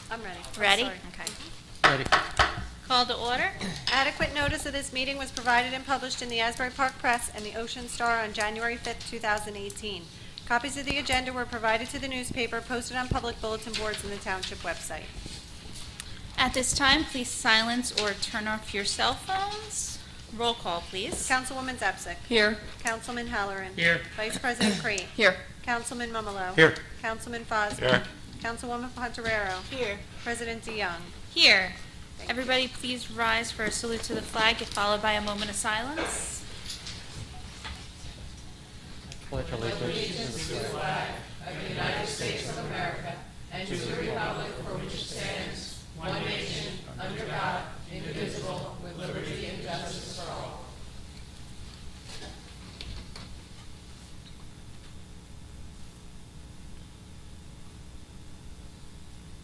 I'm ready. Ready? Sorry. Okay. Ready. Call to order. Adequate notice of this meeting was provided and published in the Asbury Park Press and the Ocean Star on January 5th, 2018. Copies of the agenda were provided to the newspaper, posted on public bulletin boards in the township website. At this time, please silence or turn off your cell phones. Roll call, please. Councilwoman Zepsic. Here. Councilman Halloran. Here. Vice President Crate. Here. Councilman Mumalo. Here. Councilman Fosby. Here. Councilwoman Pontoriero. Here. President DeYoung. Here. Thank Everybody, please rise for a salute to the flag, followed by a moment of silence. Pledge allegiance to the flag.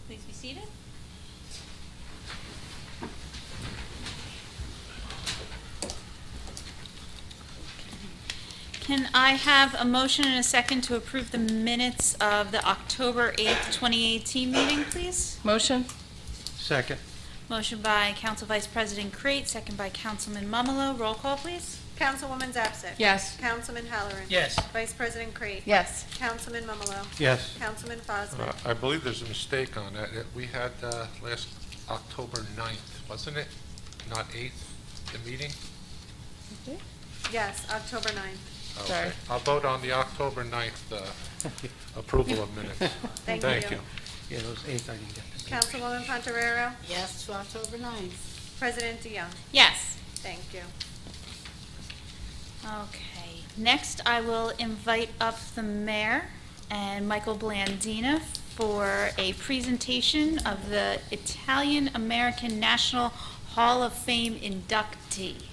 Please be seated. Can I have a motion and a second to approve the minutes of the October 8th, 2018 meeting, please? Motion. Second. Motion by Council Vice President Crate, second by Councilman Mumalo. Roll call, please. Councilwoman Zepsic. Yes. Councilman Halloran. Yes. Vice President Crate. Yes. Councilman Mumalo. Yes. Councilman Fosby. I believe there's a mistake on that. We had last October 9th, wasn't it? Not 8th, the meeting? Yes, October 9th. Okay. Sorry. I'll vote on the October 9th approval of minutes. Thank you. Yeah, those 8 I didn't get. Councilwoman Pontoriero. Yes, to October 9th. President DeYoung. Yes. Thank you. Okay. Next, I will invite up the mayor and Michael Blandina for a presentation of the Italian American National Hall of Fame inductee.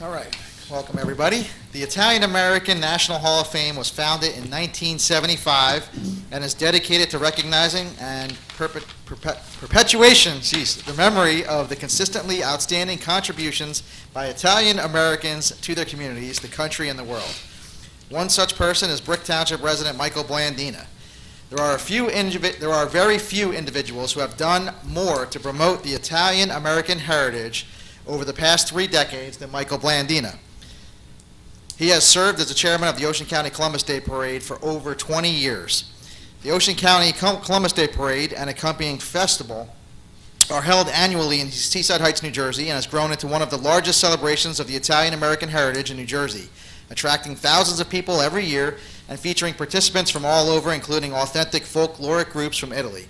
All right, welcome everybody. The Italian American National Hall of Fame was founded in 1975 and is dedicated to recognizing and perpetuation, the memory of the consistently outstanding contributions by Italian Americans to their communities, the country, and the world. One such person is Brick Township resident Michael Blandina. There are very few individuals who have done more to promote the Italian American heritage over the past 3 decades than Michael Blandina. He has served as the chairman of the Ocean County Columbus Day Parade for over 20 years. The Ocean County Columbus Day Parade and accompanying festival are held annually in Seaside Heights, New Jersey, and has grown into one of the largest celebrations of the Italian American heritage in New Jersey, attracting thousands of people every year and featuring participants from all over, including authentic folkloric groups from Italy.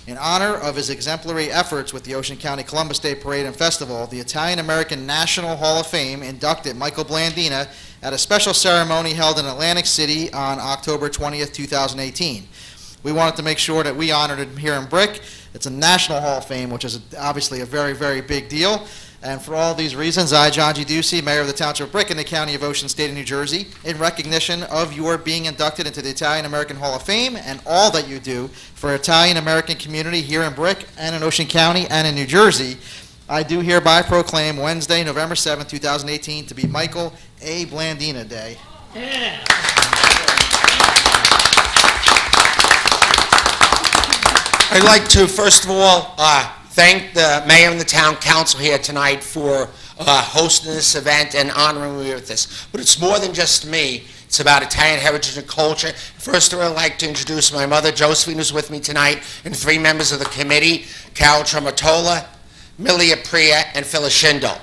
In honor of his exemplary efforts with the Ocean County Columbus Day Parade and Festival, the Italian American National Hall of Fame inducted Michael Blandina at a special ceremony held in Atlantic City on October 20th, 2018. We wanted to make sure that we honored him here in Brick. It's a National Hall of Fame, which is obviously a very, very big deal. And for all these reasons, I, John G. Ducey, Mayor of the Township of Brick in the County of Ocean, State of New Jersey, in recognition of your being inducted into the Italian American Hall of Fame and all that you do for Italian American community here in Brick and in Ocean County and in New Jersey, I do hereby proclaim Wednesday, November 7th, 2018 to be Michael A. Blandina Day. Yeah. I'd like to, first of all, thank the mayor and the town council here tonight for hosting this event and honoring me with this. But it's more than just me. It's about Italian heritage and culture. First, I'd like to introduce my mother, Josephine, who's with me tonight, and 3 members of the committee, Carol Trematola, Milia Priya, and Phyllis Schindel.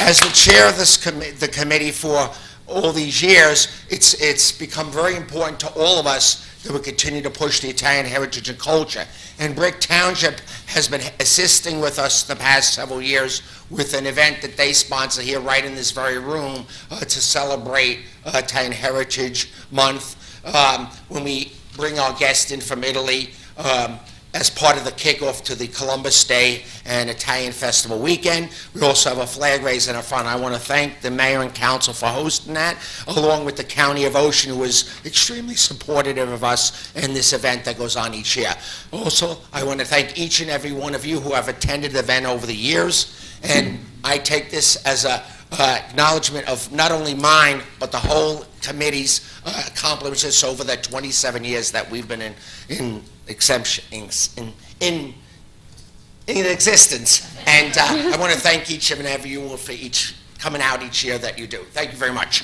As the chair of the committee for all these years, it's become very important to all of us that we continue to push the Italian heritage and culture. And Brick Township has been assisting with us the past several years with an event that they sponsor here right in this very room to celebrate Italian Heritage Month. When we bring our guests in from Italy, as part of the kickoff to the Columbus Day and Italian Festival weekend. We also have a flag raise in the front. I want to thank the mayor and council for hosting that, along with the County of Ocean, who was extremely supportive of us in this event that goes on each year. Also, I want to thank each and every one of you who have attended the event over the years, and I take this as a acknowledgement of not only mine, but the whole committee's accomplishments over the 27 years that we've been in existence. And I want to thank each and every you for each coming out each year that you do. Thank you very much.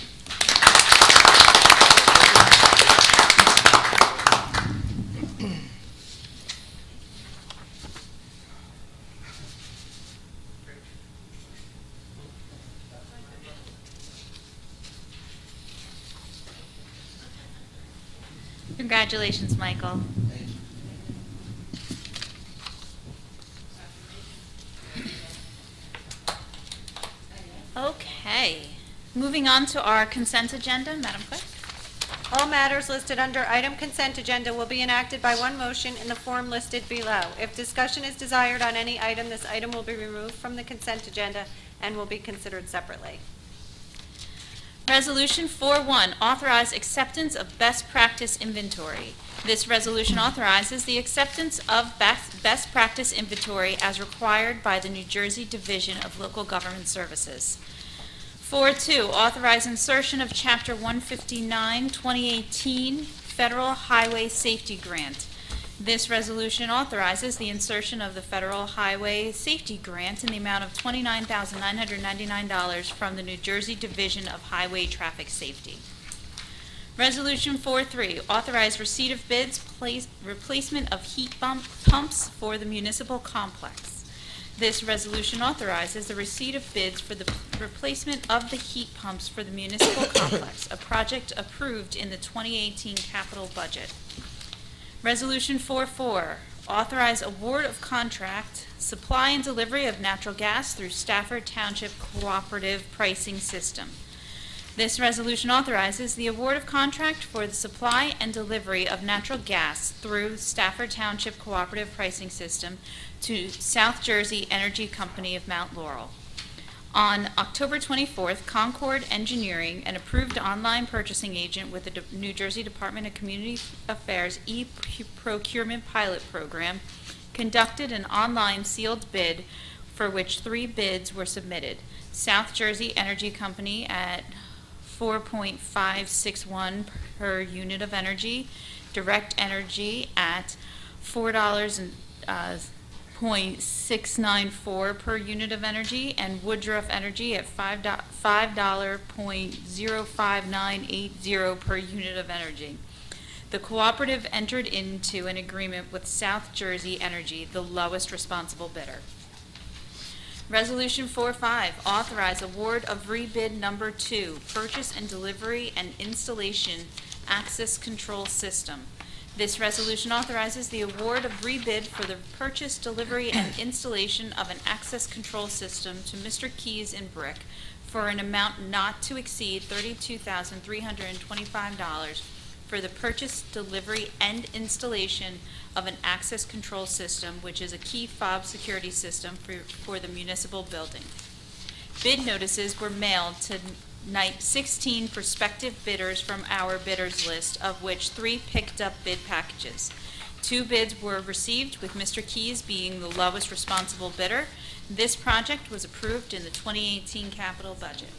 Congratulations, Michael. Okay, moving on to our consent agenda, Madam Clerk. All matters listed under item consent agenda will be enacted by one motion in the form listed below. If discussion is desired on any item, this item will be removed from the consent agenda and will be considered separately. Resolution 4-1, authorize acceptance of best practice inventory. This resolution authorizes the acceptance of best practice inventory as required by the New Jersey Division of Local Government Services. 4-2, authorize insertion of Chapter 159, 2018 Federal Highway Safety Grant. This resolution authorizes the insertion of the Federal Highway Safety Grant in the amount of $29,999 from the New Jersey Division of Highway Traffic Safety. Resolution 4-3, authorize receipt of bids, replacement of heat pumps for the municipal complex. This resolution authorizes the receipt of bids for the replacement of the heat pumps for the municipal complex, a project approved in the 2018 capital budget. Resolution 4-4, authorize award of contract, supply and delivery of natural gas through Stafford Township Cooperative Pricing System. This resolution authorizes the award of contract for the supply and delivery of natural gas through Stafford Township Cooperative Pricing System to South Jersey Energy Company of Mount Laurel. On October 24th, Concord Engineering, an approved online purchasing agent with the New Jersey Department of Community Affairs e-procurement pilot program, conducted an online sealed bid for which 3 bids were submitted. South Jersey Energy Company at 4.561 per unit of energy, Direct Energy at $4.694 per unit of energy, and Woodruff Energy at $5.05980 per unit of energy. The cooperative entered into an agreement with South Jersey Energy, the lowest responsible bidder. Resolution 4-5, authorize award of rebid number 2, purchase and delivery and installation access control system. This resolution authorizes the award of rebid for the purchase, delivery, and installation of an access control system to Mr. Keys in Brick for an amount not to exceed $32,325 for the purchase, delivery, and installation of an access control system, which is a key fob security system for the municipal building. Bid notices were mailed to 16 prospective bidders from our bidders list, of which 3 picked up bid packages. 2 bids were received, with Mr. Keys being the lowest responsible bidder. This project was approved in the 2018 capital budget.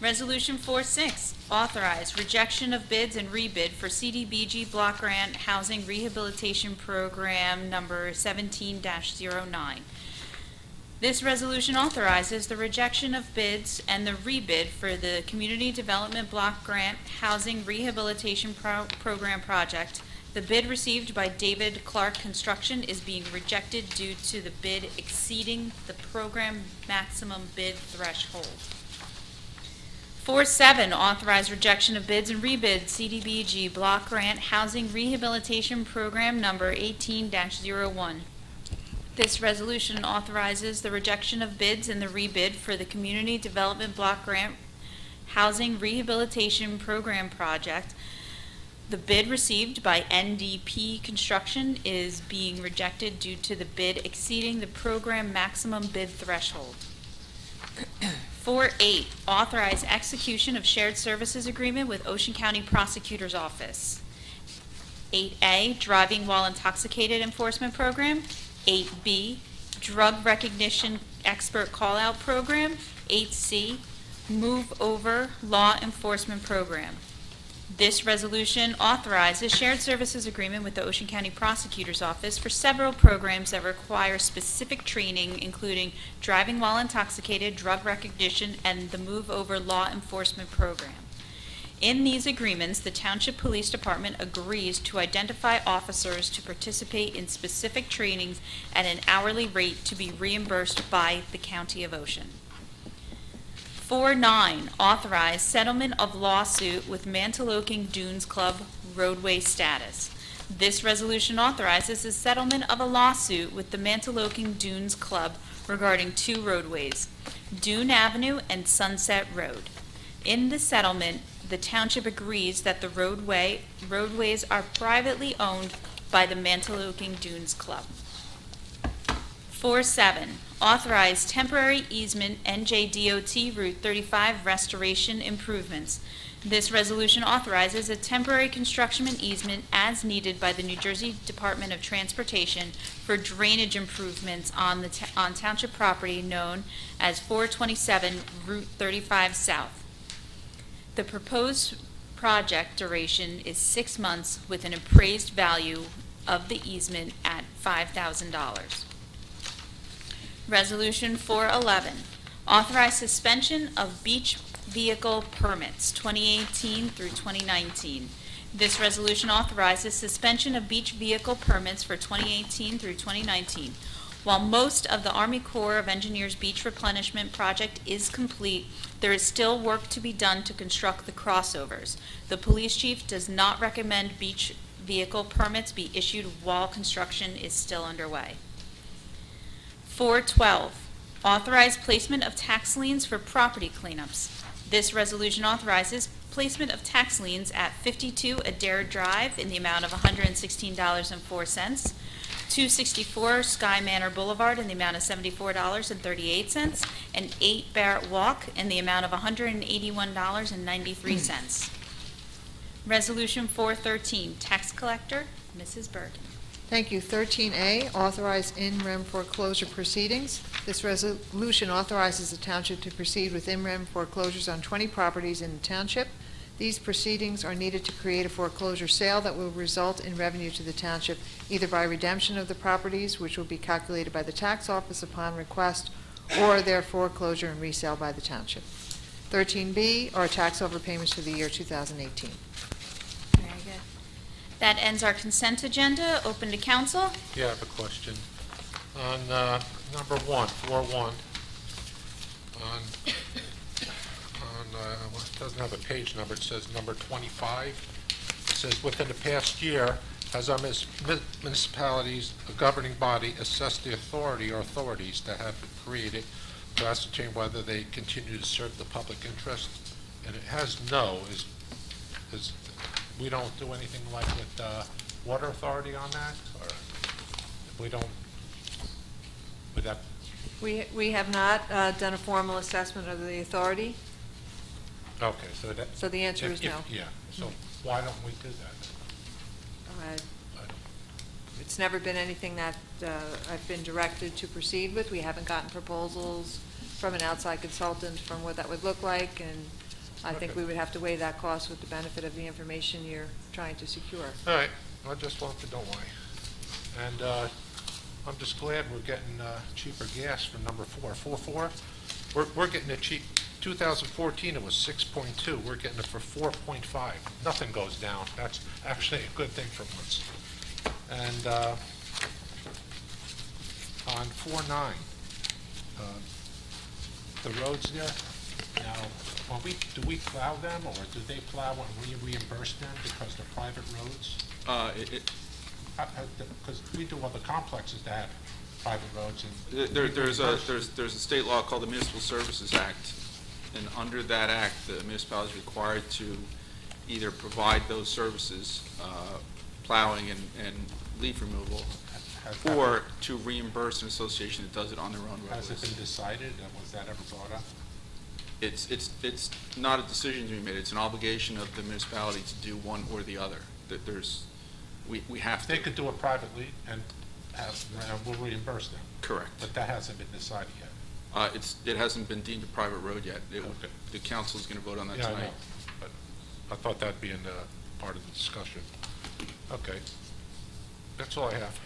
Resolution 4-6, authorize rejection of bids and rebid for CDBG Block Grant Housing Rehabilitation Program number 17-09. This resolution authorizes the rejection of bids and the rebid for the Community Development Block Grant Housing Rehabilitation Program project. The bid received by David Clark Construction is being rejected due to the bid exceeding the program maximum bid threshold. 4-7, authorize rejection of bids and rebid CDBG Block Grant Housing Rehabilitation Program number 18-01. This resolution authorizes the rejection of bids and the rebid for the Community Development Block Grant Housing Rehabilitation Program project. The bid received by NDP Construction is being rejected due to the bid exceeding the program maximum bid threshold. 4.8, authorize execution of shared services agreement with Ocean County Prosecutor's Office. 8A, driving while intoxicated enforcement program. 8B, drug recognition expert call-out program. 8C, move over law enforcement program. This resolution authorizes shared services agreement with the Ocean County Prosecutor's Office for several programs that require specific training, including driving while intoxicated, drug recognition, and the move over law enforcement program. In these agreements, the Township Police Department agrees to identify officers to participate in specific trainings at an hourly rate to be reimbursed by the County of Ocean. 4.9, authorize settlement of lawsuit with Mantoloking Dunes Club roadway status. This resolution authorizes the settlement of a lawsuit with the Mantoloking Dunes Club regarding two roadways, Dune Avenue and Sunset Road. In the settlement, the township agrees that the roadways are privately owned by the Mantoloking Dunes Club. 4.7, authorize temporary easement NJDOT Route 35 restoration improvements. This resolution authorizes a temporary construction easement as needed by the New Jersey Department of Transportation for drainage improvements on township property known as 427 Route 35 South. The proposed project duration is 6 months with an appraised value of the easement at $5,000. Resolution 411, authorize suspension of beach vehicle permits 2018 through 2019. This resolution authorizes suspension of beach vehicle permits for 2018 through 2019. While most of the Army Corps of Engineers beach replenishment project is complete, there is still work to be done to construct the crossovers. The police chief does not recommend beach vehicle permits be issued while construction is still underway. 4.12, authorize placement of tax liens for property cleanups. This resolution authorizes placement of tax liens at 52 Adair Drive in the amount of $116.04, 264 Sky Manor Boulevard in the amount of $74.38, and 8 Barrett Walk in the amount of $181.93. Resolution 413, tax collector, Mrs. Bergen. Thank you. 13A, authorize in rem foreclosure proceedings. This resolution authorizes the township to proceed with in rem foreclosures on 20 properties in the township. These proceedings are needed to create a foreclosure sale that will result in revenue to the township, either by redemption of the properties, which will be calculated by the tax office upon request, or their foreclosure and resale by the township. 13B are tax overpayments for the year 2018. Very good. That ends our consent agenda. Open to council. Yeah, I have a question. On number 4.1, well, it doesn't have a page number, it says number 25. It says, within the past year, has our municipalities, a governing body, assessed the authority or authorities that have been created to ascertain whether they continue to serve the public interest? And it has no. Is we don't do anything like with water authority on that, or we don't? Would that? We have not done a formal assessment of the authority, Okay, so the answer is no. Yeah. So why don't we do that? Uh, It's never been anything that I've been directed to proceed with. We haven't gotten proposals from an outside consultant from what that would look like, and I think Okay. we would have to weigh that cost with the benefit of the information you're trying to secure. All right. I just wanted to know why. And I'm just glad we're getting cheaper gas for number 4. We're getting it cheap. 2014 it was 6.2. We're getting it for 4.5. Nothing goes down. That's actually a good thing for once. And on 4.9, the roads there. Now, do we plow them, or do they plow and we reimburse them because they're private roads? Because we do other complexes that have private roads. And There's a state law called the Municipal Services Act, and under that act, the municipality is required to either provide those services, plowing and leaf removal, or to reimburse an association that does it on their own Has it roadways. been decided, and was that ever brought up? It's not a decision to be made, it's an obligation of the municipality to do one or the other. That we have They to. could do it privately and we'll reimburse them, Correct. but that hasn't been decided yet. It hasn't been deemed a private road yet. Okay. The council's gonna vote on that Yeah, I know, tonight. but I thought that'd be in part of the discussion. Okay. That's all I have.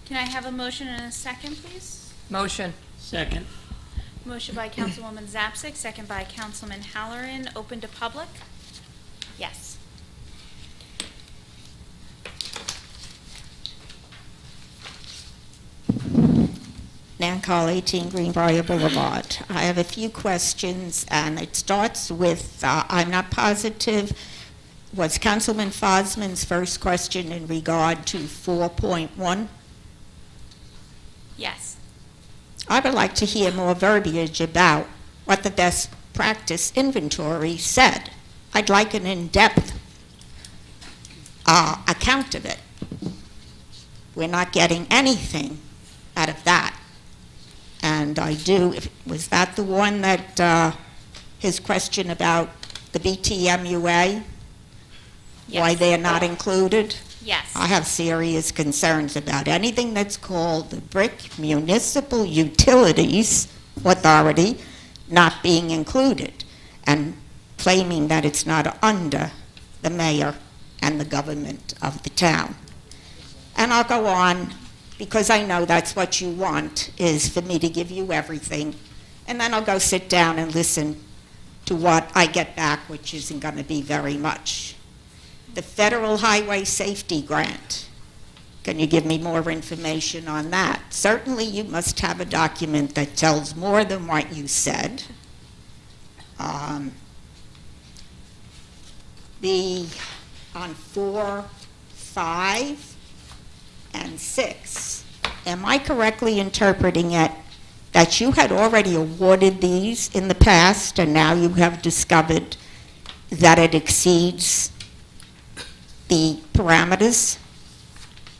Can I have a motion and a second, please? Motion. Second. Motion by Councilwoman Zapsik, second by Councilman Halloran. Open to public? Yes. Nan Carl, 18 Greenbrier Boulevard. I have a few questions, and it starts with, I'm not positive, was Councilman Fosman's first question in regard to 4.1? Yes. I would like to hear more verbiage about what the best practice inventory said. I'd like an in-depth account of it. We're not getting anything out of that. And was that the one that, his question about the BTMUA? Why Yes. they're not included? Yes. I have serious concerns about anything that's called the Brick Municipal Utilities Authority not being included, and claiming that it's not under the mayor and the government of the town. And I'll go on, because I know that's what you want, is for me to give you everything, and then I'll go sit down and listen to what I get back, which isn't going to be very much. The Federal Highway Safety Grant, can you give me more information on that? Certainly you must have a document that tells more than what you said. On 4, 5, and 6, am I correctly interpreting it that you had already awarded these in the past, and now you have discovered that it exceeds the parameters?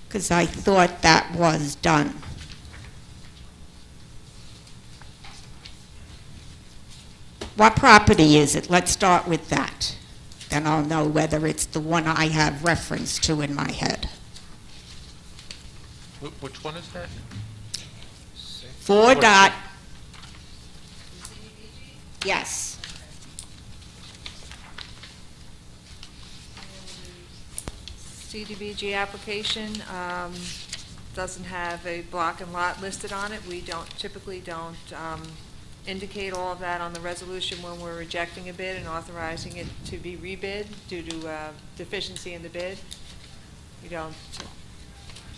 Because I thought that was done. What property is it? Let's start with that. Then I'll know whether it's the one I have reference to in my head. Which one is that? 4 dot, yes. CDBG application doesn't have a block and lot listed on it. We typically don't indicate all of that on the resolution when we're rejecting a bid and authorizing it to be rebid due to deficiency in the bid. We don't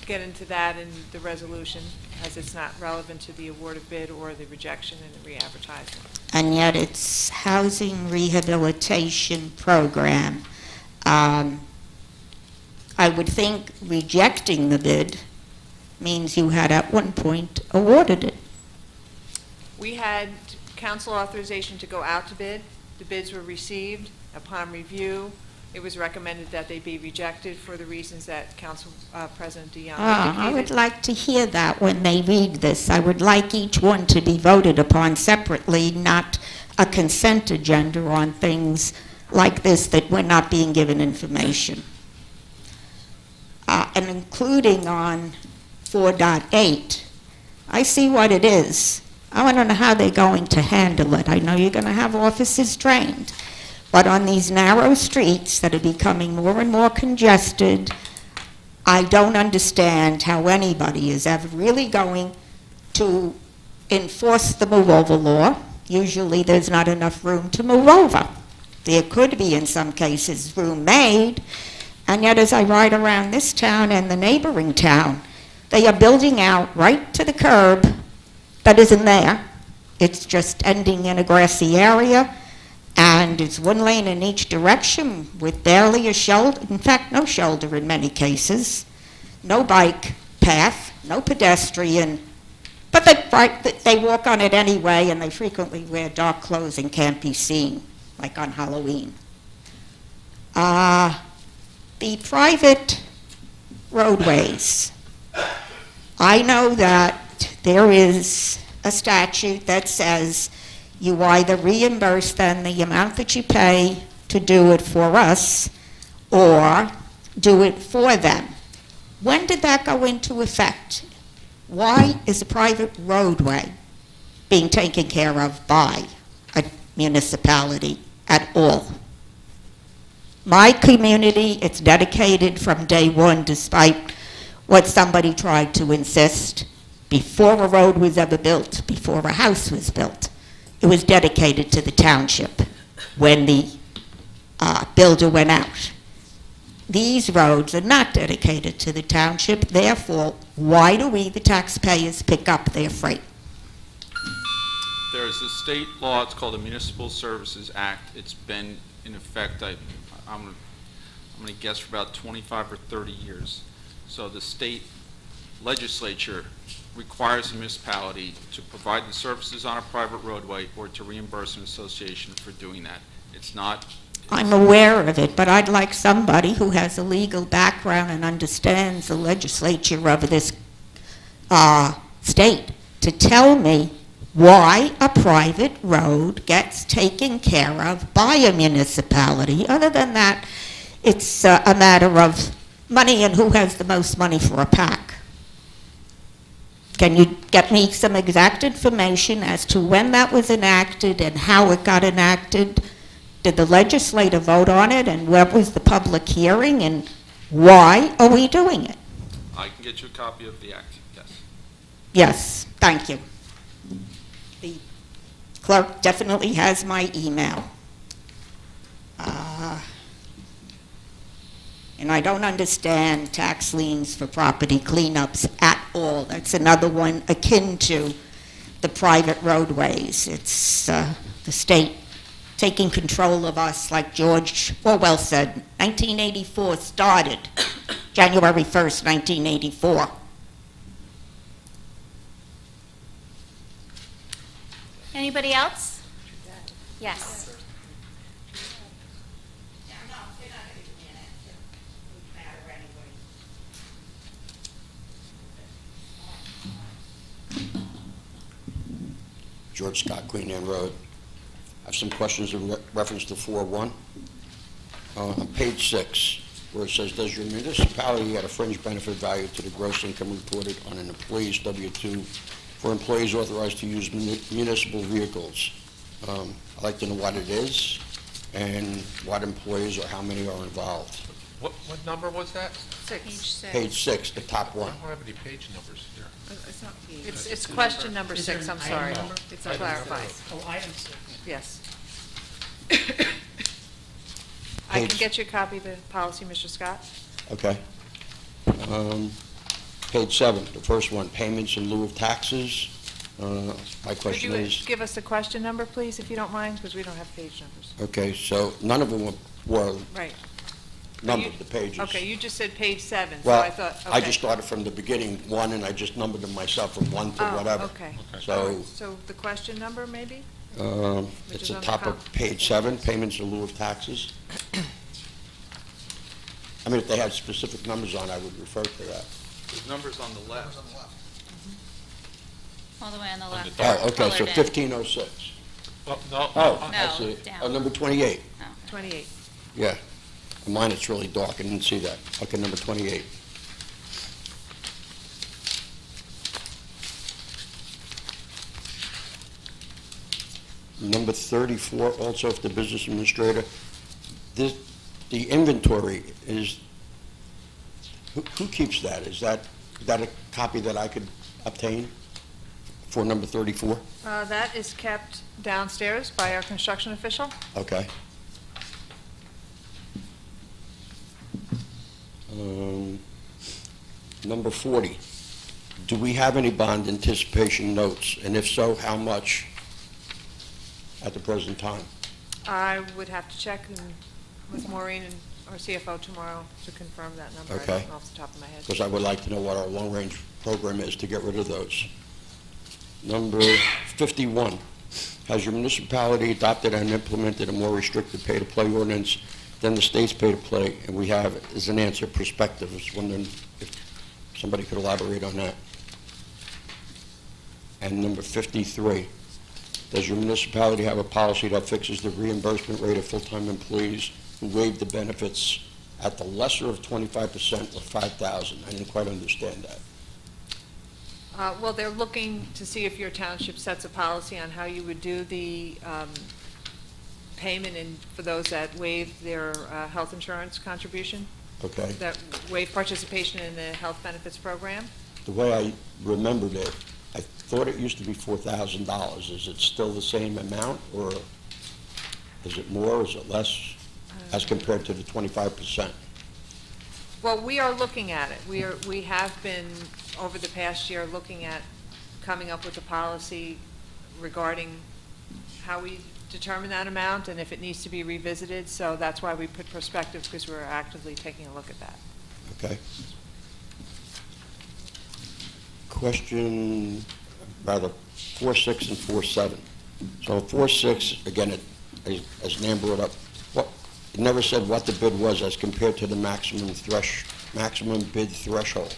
get into that in the resolution, as it's not relevant to the award of bid or the rejection and the re-advertising. And yet it's housing rehabilitation program. I would think rejecting the bid means you had at one point awarded it. We had council authorization to go out to bid. The bids were received. Upon review, it was recommended that they be rejected for the reasons that Council President DeYoung I would indicated. like to hear that when they read this. I would like each one to be voted upon separately, not a consent agenda on things like this that we're not being given information. And including on 4.8, I see what it is. I want to know how they're going to handle it. I know you're going to have officers trained, but on these narrow streets that are becoming more and more congested, I don't understand how anybody is ever really going to enforce the move-over law. Usually there's not enough room to move over. There could be, in some cases, room made, and yet as I ride around this town and the neighboring town, they are building out right to the curb that isn't there. It's just ending in a grassy area, and it's one lane in each direction with barely a shoulder, in fact, no shoulder in many cases, no bike path, no pedestrian, but they walk on it anyway, and they frequently wear dark clothes and can't be seen, like on Halloween. The private roadways, I know that there is a statute that says you either reimburse them the amount that you pay to do it for us, or do it for them. When did that go into effect? Why is a private roadway being taken care of by a municipality at all? My community, it's dedicated from day one, despite what somebody tried to insist. Before a road was ever built, before a house was built, it was dedicated to the township when the builder went out. These roads are not dedicated to the township, therefore, why do we, the taxpayers, pick up their freight? There is a state law, it's called the Municipal Services Act. It's been in effect, I'm going to guess, for about 25 or 30 years. So the state legislature requires the municipality to provide the services on a private roadway or to reimburse an association for doing that. It's not... I'm aware of it, but I'd like somebody who has a legal background and understands the legislature of this state to tell me why a private road gets taken care of by a municipality. Other than that, it's a matter of money and who has the most money for a pack. Can you get me some exact information as to when that was enacted and how it got enacted? Did the legislature vote on it, and what was the public hearing, and why are we doing it? I can get you a copy of the act, yes. Yes, thank you. The clerk definitely has my email. And I don't understand tax liens for property cleanups at all. That's another one akin to the private roadways. It's the state taking control of us, like George Orwell said. 1984 started January 1st, 1984. Anybody else? Yes. George Scott, Queen Anne Road. I have some questions in reference to 4.1. On page 6, where it says, does your municipality add a fringe benefit value to the gross income reported on an employee's W-2 for employees authorized to use municipal vehicles? I'd like to know what it is and what employees or how many are involved. What number was that? Page 6, the top I one. don't have any page numbers here. It's question number 6, I'm sorry. It's a clarify. Oh, item 6. Yes. I can Page- get you a copy of the policy, Mr. Scott. Okay. Page 7, the first one, payments in lieu of taxes. My Could question you is, give us the question number, please, if you don't mind, because we don't have page numbers. okay, so none of them were Right. numbered, the pages. Okay, you just said page 7, so Well, I thought, okay. I just started from the beginning, 1, and I just numbered them myself from 1 to whatever. Oh, okay. So, So the question number, maybe? it's is the on the top of top. page 7, payments in lieu of taxes. I mean, if they had specific numbers on, I would refer to that. There's numbers on the left. All the way on the left. Oh, okay, so Colored in. 1506. Well, no. Oh, I No, see it. down. Oh, number 28. 28. Yeah. On mine, it's really dark, I didn't see that. Okay, number 28. Number 34, also if the business administrator, the inventory is, who keeps that? Is that a copy that I could obtain for number 34? That is kept downstairs by our construction official. Okay. Number 40, do we have any bond anticipation notes? And if so, how much at the present time? I would have to check with Maureen and our CFO tomorrow to confirm that number. I Okay. don't know off the top of my head. Because I would like to know what our long-range program is to get rid of those. Number 51, has your municipality adopted and implemented a more restricted pay-to-play ordinance then the state's pay to play, and we have, as an answer, perspective. I was wondering if somebody could elaborate on that. And number 53, does your municipality have a policy that fixes the reimbursement rate of full-time employees who waive the benefits at the lesser of 25% or 5,000? I didn't quite understand that. Well, they're looking to see if your township sets a policy on how you would do the payment for those that waive their health insurance contribution, Okay? that waive participation in the health benefits program. The way I remembered it, I thought it used to be $4,000. Is it still the same amount, or is it more, is it less, as compared to the 25%? Well, we are looking at it. We have been, over the past year, looking at coming up with a policy regarding how we determine that amount and if it needs to be revisited. So that's why we put perspective, because we're actively taking a look at that. Okay. Question, rather, 4.6 and 4.7. So 4.6, again, as Nan brought up, it never said what the bid was as compared to the maximum bid threshold.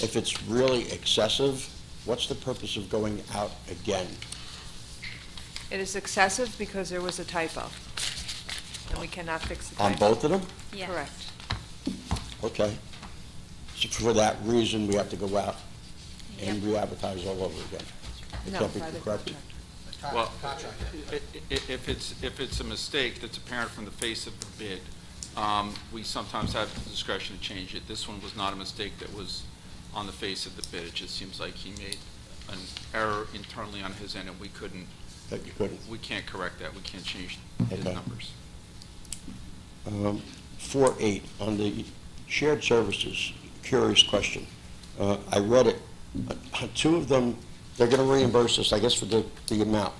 If it's really excessive, what's the purpose of going out again? It is excessive because there was a typo, and we cannot fix the typo. On both of them? Yeah. Correct. Okay. So for that reason, we have to go out and re-advertise all over again? It No, can't be by the corrected? contract. Well, if it's a mistake that's apparent from the face of the bid, we sometimes have the discretion to change it. This one was not a mistake that was on the face of the bid. It just seems like he made an error internally on his end, and we That you couldn't? we can't correct that. We can't change his Okay. numbers. 4.8, on the shared services, curious question. I read it. Two of them, they're going to reimburse us, I guess, for the amount.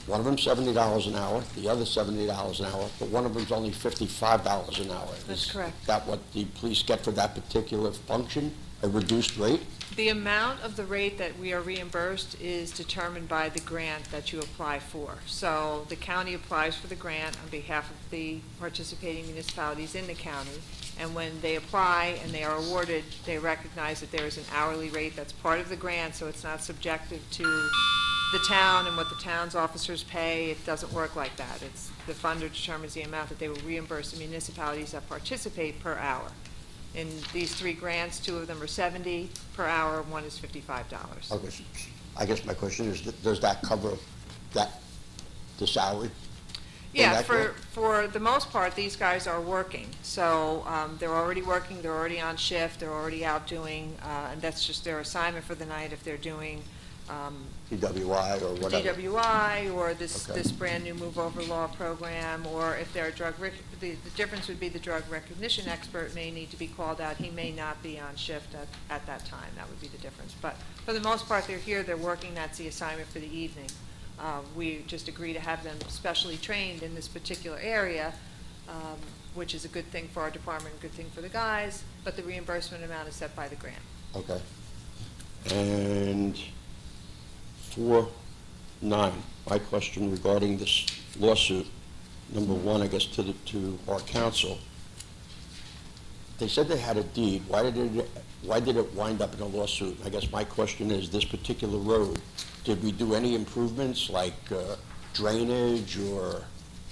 One of them $70 an hour, the other $70 an hour, but one of them's only $55 an hour. That's correct. Is that what the police get for that particular function, a reduced rate? The amount of the rate that we are reimbursed is determined by the grant that you apply for. So the county applies for the grant on behalf of the participating municipalities in the county, and when they apply and they are awarded, they recognize that there is an hourly rate that's part of the grant, so it's not subjective to the town and what the town's officers pay. It doesn't work like that. It's, the funder determines the amount that they will reimburse the municipalities that participate per hour. In these three grants, two of them are 70 per hour, one is $55. Okay, so I guess my question is, does that cover the salary? Yeah, that grant? for the most part, these guys are working. So they're already working, they're already on shift, they're already out doing, and that's just their assignment for the night if they're doing DWI or whatever? DWI or this Okay. brand-new move-over law program, or if they're the difference would be the drug recognition expert may need to be called out. He may not be on shift at that time. That would be the difference. But for the most part, they're here, they're working, that's the assignment for the evening. We just agree to have them specially trained in this particular area, which is a good thing for our department, a good thing for the guys, but the reimbursement amount is set by the grant. Okay. And 4.9, my question regarding this lawsuit, number one, I guess, to our council. They said they had a deed. Why did it wind up in a lawsuit? I guess my question is, this particular road, did we do any improvements like drainage or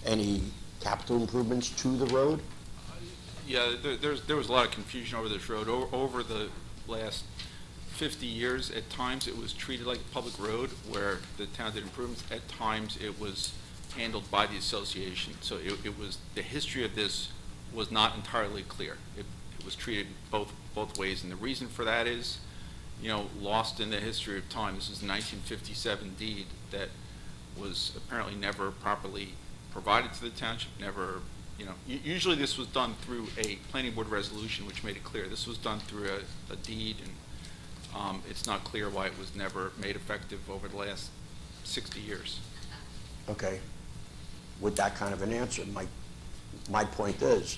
any capital improvements to the road? Yeah, there was a lot of confusion over this road. Over the last 50 years, at times it was treated like a public road where the town did improvements. At times it was handled by the association. So it was, the history of this was not entirely clear. It was treated both ways, and the reason for that is, lost in the history of time. This is a 1957 deed that was apparently never properly provided to the township, never, usually this was done through a planning board resolution which made it clear. This was done through a deed, and it's not clear why it was never made effective over the last 60 years. Okay. With that kind of an answer, my point is,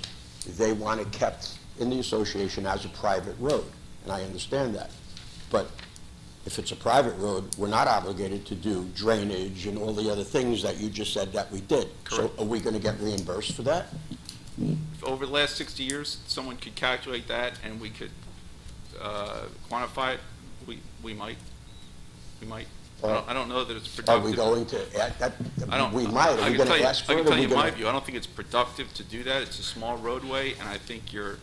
they want it kept in the association as a private road, and I understand that. But if it's a private road, we're not obligated to do drainage and all the other things that you just said that we did. Correct. So are we going to get reimbursed for that? if over the last 60 years, someone could calculate that and we could quantify it, we might. I don't know that it's Are productive. we going to add that? I don't. We might. Are I we can going tell to you- ask for I it? can or tell we you my gonna- view. I don't think it's productive to do that. It's a small roadway, and I think your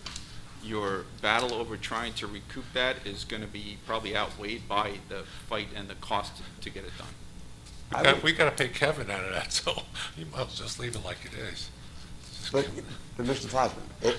battle over trying to recoup that is going to be probably outweighed by the fight and the cost to get it done. We gotta pay Kevin out of that, so you might as well just leave it like it is. But Mr. Fosman,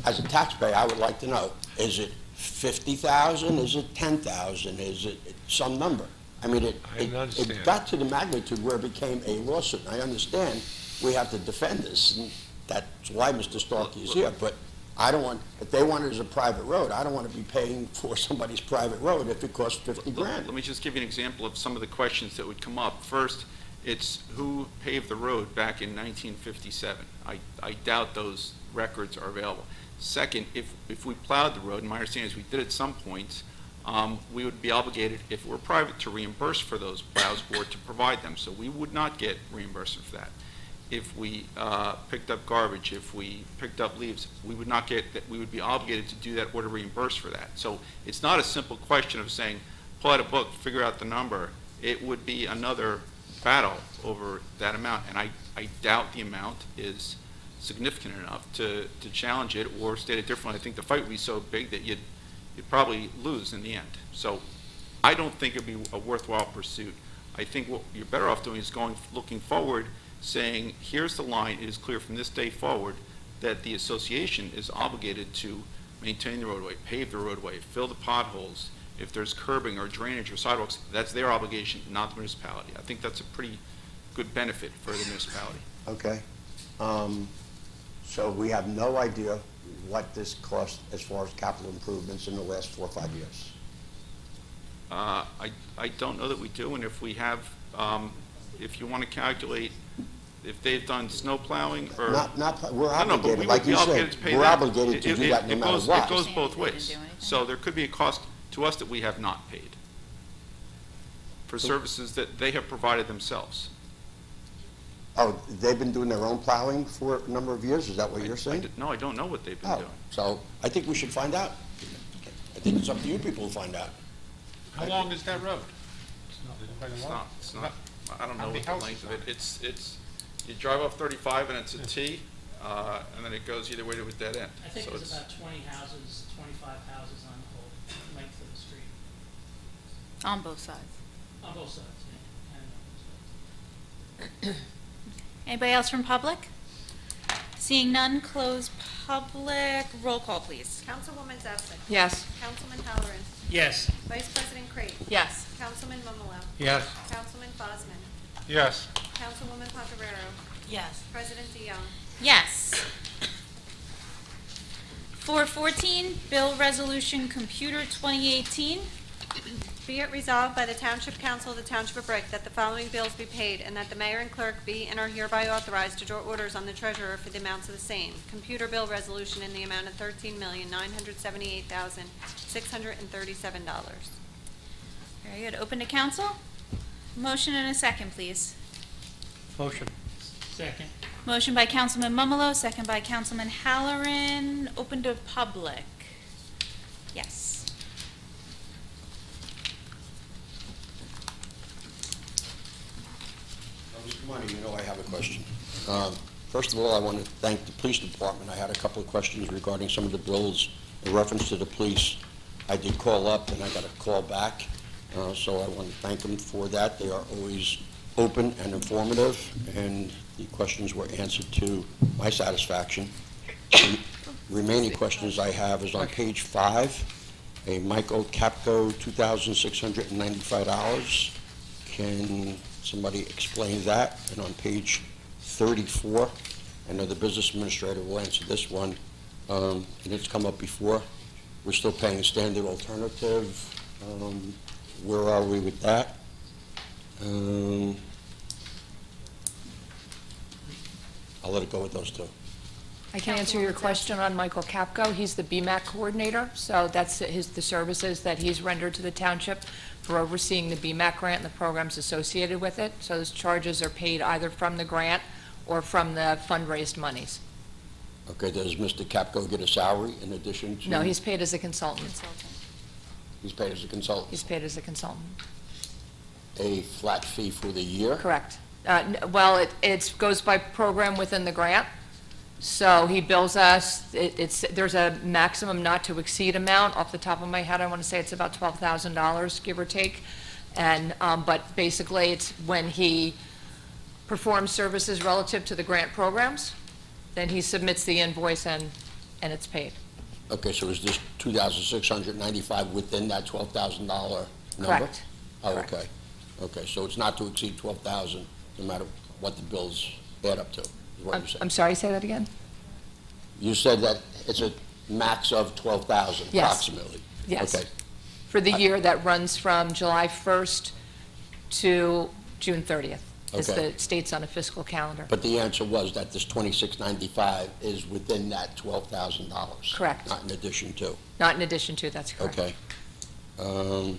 as a taxpayer, I would like to know, is it 50,000, is it 10,000, is it some number? I mean, I understand. it got to the magnitude where it became a lawsuit. And I understand we have to defend this, and that's why Mr. Starkey is here, but I don't want, if they want it as a private road, I don't want to be paying for somebody's private road if it costs 50 grand. Let me just give you an example of some of the questions that would come up. First, it's who paved the road back in 1957. I doubt those records are available. Second, if we plowed the road, and my understanding is we did at some points, we would be obligated, if we're private, to reimburse for those plows or to provide them. So we would not get reimbursement for that. If we picked up garbage, if we picked up leaves, we would not get that. We would be obligated to do that or to reimburse for that. So it's not a simple question of saying, pull out a book, figure out the number. It would be another battle over that amount, and I doubt the amount is significant enough to challenge it, or state it differently. I think the fight would be so big that you'd probably lose in the end. So I don't think it'd be a worthwhile pursuit. I think what you're better off doing is looking forward, saying, here's the line, it is clear from this day forward that the association is obligated to maintain the roadway, pave the roadway, fill the potholes. If there's curbing or drainage or sidewalks, that's their obligation, not the municipality. I think that's a pretty good benefit for the municipality. Okay. So we have no idea what this cost as far as capital improvements in the last 4 or 5 years. I don't know that we do, and if we have, if you want to calculate, if they've done snow plowing or... We're No, but obligated, we would like be you obligated said, to pay we're that. obligated to do that no matter It what. goes both They didn't ways. do anything. So there could be a cost to us that we have not paid for services that they have provided themselves. Oh, they've been doing their own plowing for a number of years, is that what you're saying? No, I don't know what they've been Oh, doing. so I think we should find out. I think it's up to you people to find out. How long is that road? It's not, I don't know How many what the houses length of are it. It's, you drive off 35 and it's a T, and then it goes either way to a dead end. I think So there's it's- about 20 houses, 25 houses on the whole length of the street, On both sides. on both sides, yeah. Anybody else from public? Seeing none, close public. Roll call, please. Councilwoman Zapsik. Yes. Councilman Halloran. Yes. Vice President Crate. Yes. Councilman Momolo. Yes. Councilman Fosman. Yes. Councilwoman Pontoriero. Yes. President DeYoung. Yes. 414, Bill Resolution Computer 2018. Be it resolved by the Township Council of the Township of Brick that the following bills be paid, and that the mayor and clerk be and are hereby authorized to draw orders on the treasurer for the amounts of the same. Computer bill resolution in the amount of $13,978,637. Very good. Open to council. Motion and a second, please. Motion. Second. Motion by Councilman Mumolo, second by Councilman Halloran. Open to public. Yes. Mr. Money, you know I have a question. First of all, I want to thank the police department. I had a couple of questions regarding some of the bills in reference to the police. I did call up and I got a call back, so I want to thank them for that. They are always open and informative, and the questions were answered to my satisfaction. The remaining questions I have is on page 5, a Michael Capco $2,695. Can somebody explain that? And on page 34, I know the business administrator will answer this one, and it's come up before. We're still paying standard alternative. Where are we with that? I'll let it go with those two. I can answer your question on Michael Capco. He's the BMAC coordinator, so that's the services that he's rendered to the township for overseeing the BMAC grant and the programs associated with it. So those charges are paid either from the grant or from the fundraised monies. Okay, does Mr. Capco get a salary in addition to? No, he's paid as a consultant. He's paid as a consultant? He's paid as a consultant. A flat fee for the year? Correct. Well, it goes by program within the grant. So he bills us, there's a maximum not to exceed amount. Off the top of my head, I want to say it's about $12,000, give or take. And, but basically, it's when he performs services relative to the grant programs, then he submits the invoice and it's paid. Okay, so is this $2,695 within that $12,000 number? Correct. Oh, Correct. okay. Okay, so it's not to exceed 12,000, no matter what the bills add up to, is what you're saying? I'm sorry, say that again? You said that it's a max of 12,000 Yes. approximately? Yes. Okay, For the year that runs from July 1st to June 30th, as Okay. the state's on a fiscal calendar. but the answer was that this $2,695 is within that $12,000? Correct. Not in addition to? Not in addition to, that's correct. Okay.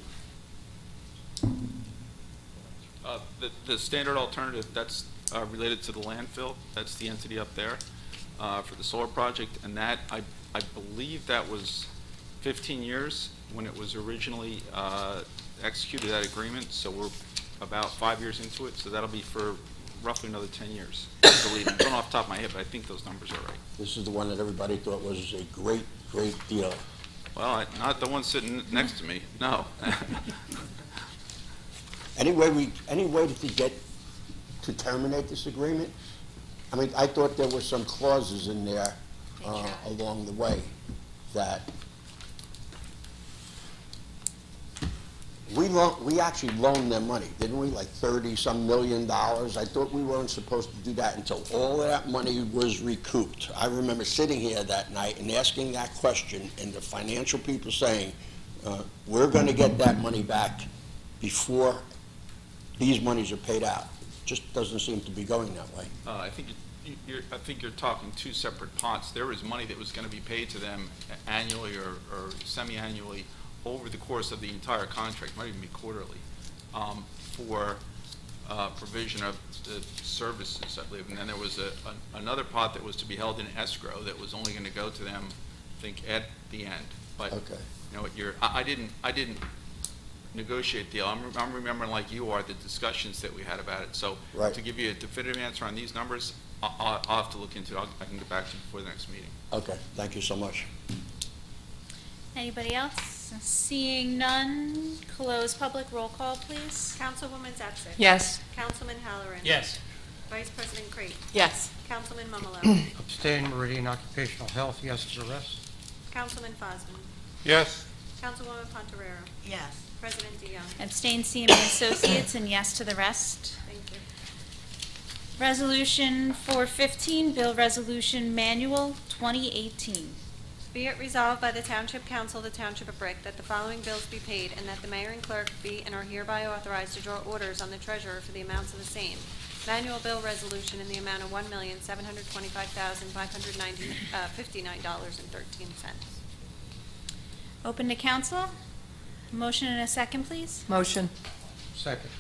The standard alternative, that's related to the landfill. That's the entity up there for the solar project. And that, I believe that was 15 years when it was originally executed, that agreement. So we're about 5 years into it. So that'll be for roughly another 10 years, I believe. I'm going off the top of my head, but I think those numbers are right. This is the one that everybody thought was a great, great deal. Well, not the one sitting next to me, no. Any way to terminate this agreement? I mean, I thought there were some clauses in there along the way that we actually loaned them money, didn't we? Like $30-some million. I thought we weren't supposed to do that until all of that money was recouped. I remember sitting here that night and asking that question, and the financial people saying, we're going to get that money back before these monies are paid out. Just doesn't seem to be going that way. I think you're talking two separate pots. There was money that was going to be paid to them annually or semi-annually over the course of the entire contract, might even be quarterly, for provision of the services, I believe. And then there was another pot that was to be held in escrow that was only going to go to them, I think, at the end. But Okay. you know, I didn't negotiate deal. I'm remembering, like you are, the discussions that we had about it. So Right. to give you a definitive answer on these numbers, I'll have to look into it. I can get back to you before the next meeting. Okay, thank you so much. Anybody else? Seeing none, close public roll call, please. Councilwoman Zapsik. Yes. Councilman Halloran. Yes. Vice President Crate. Yes. Councilman Mamalo. Abstain, Meridian Occupational Health, yes to the rest. Councilman Fosman. Yes. Councilwoman Pontoriero. Yes. President DeYoung. Abstain, CME Associates, and yes to the rest. Thank you. Resolution 415, Bill Resolution Manual 2018. Be it resolved by the Township Council of the Township of Brick that the following bills be paid and that the mayor and clerk be and are hereby authorized to draw orders on the treasurer for the amounts of the same. Manual bill resolution in the amount of $1,725,559.13. Open to council. Motion and a second, please. Motion. Second.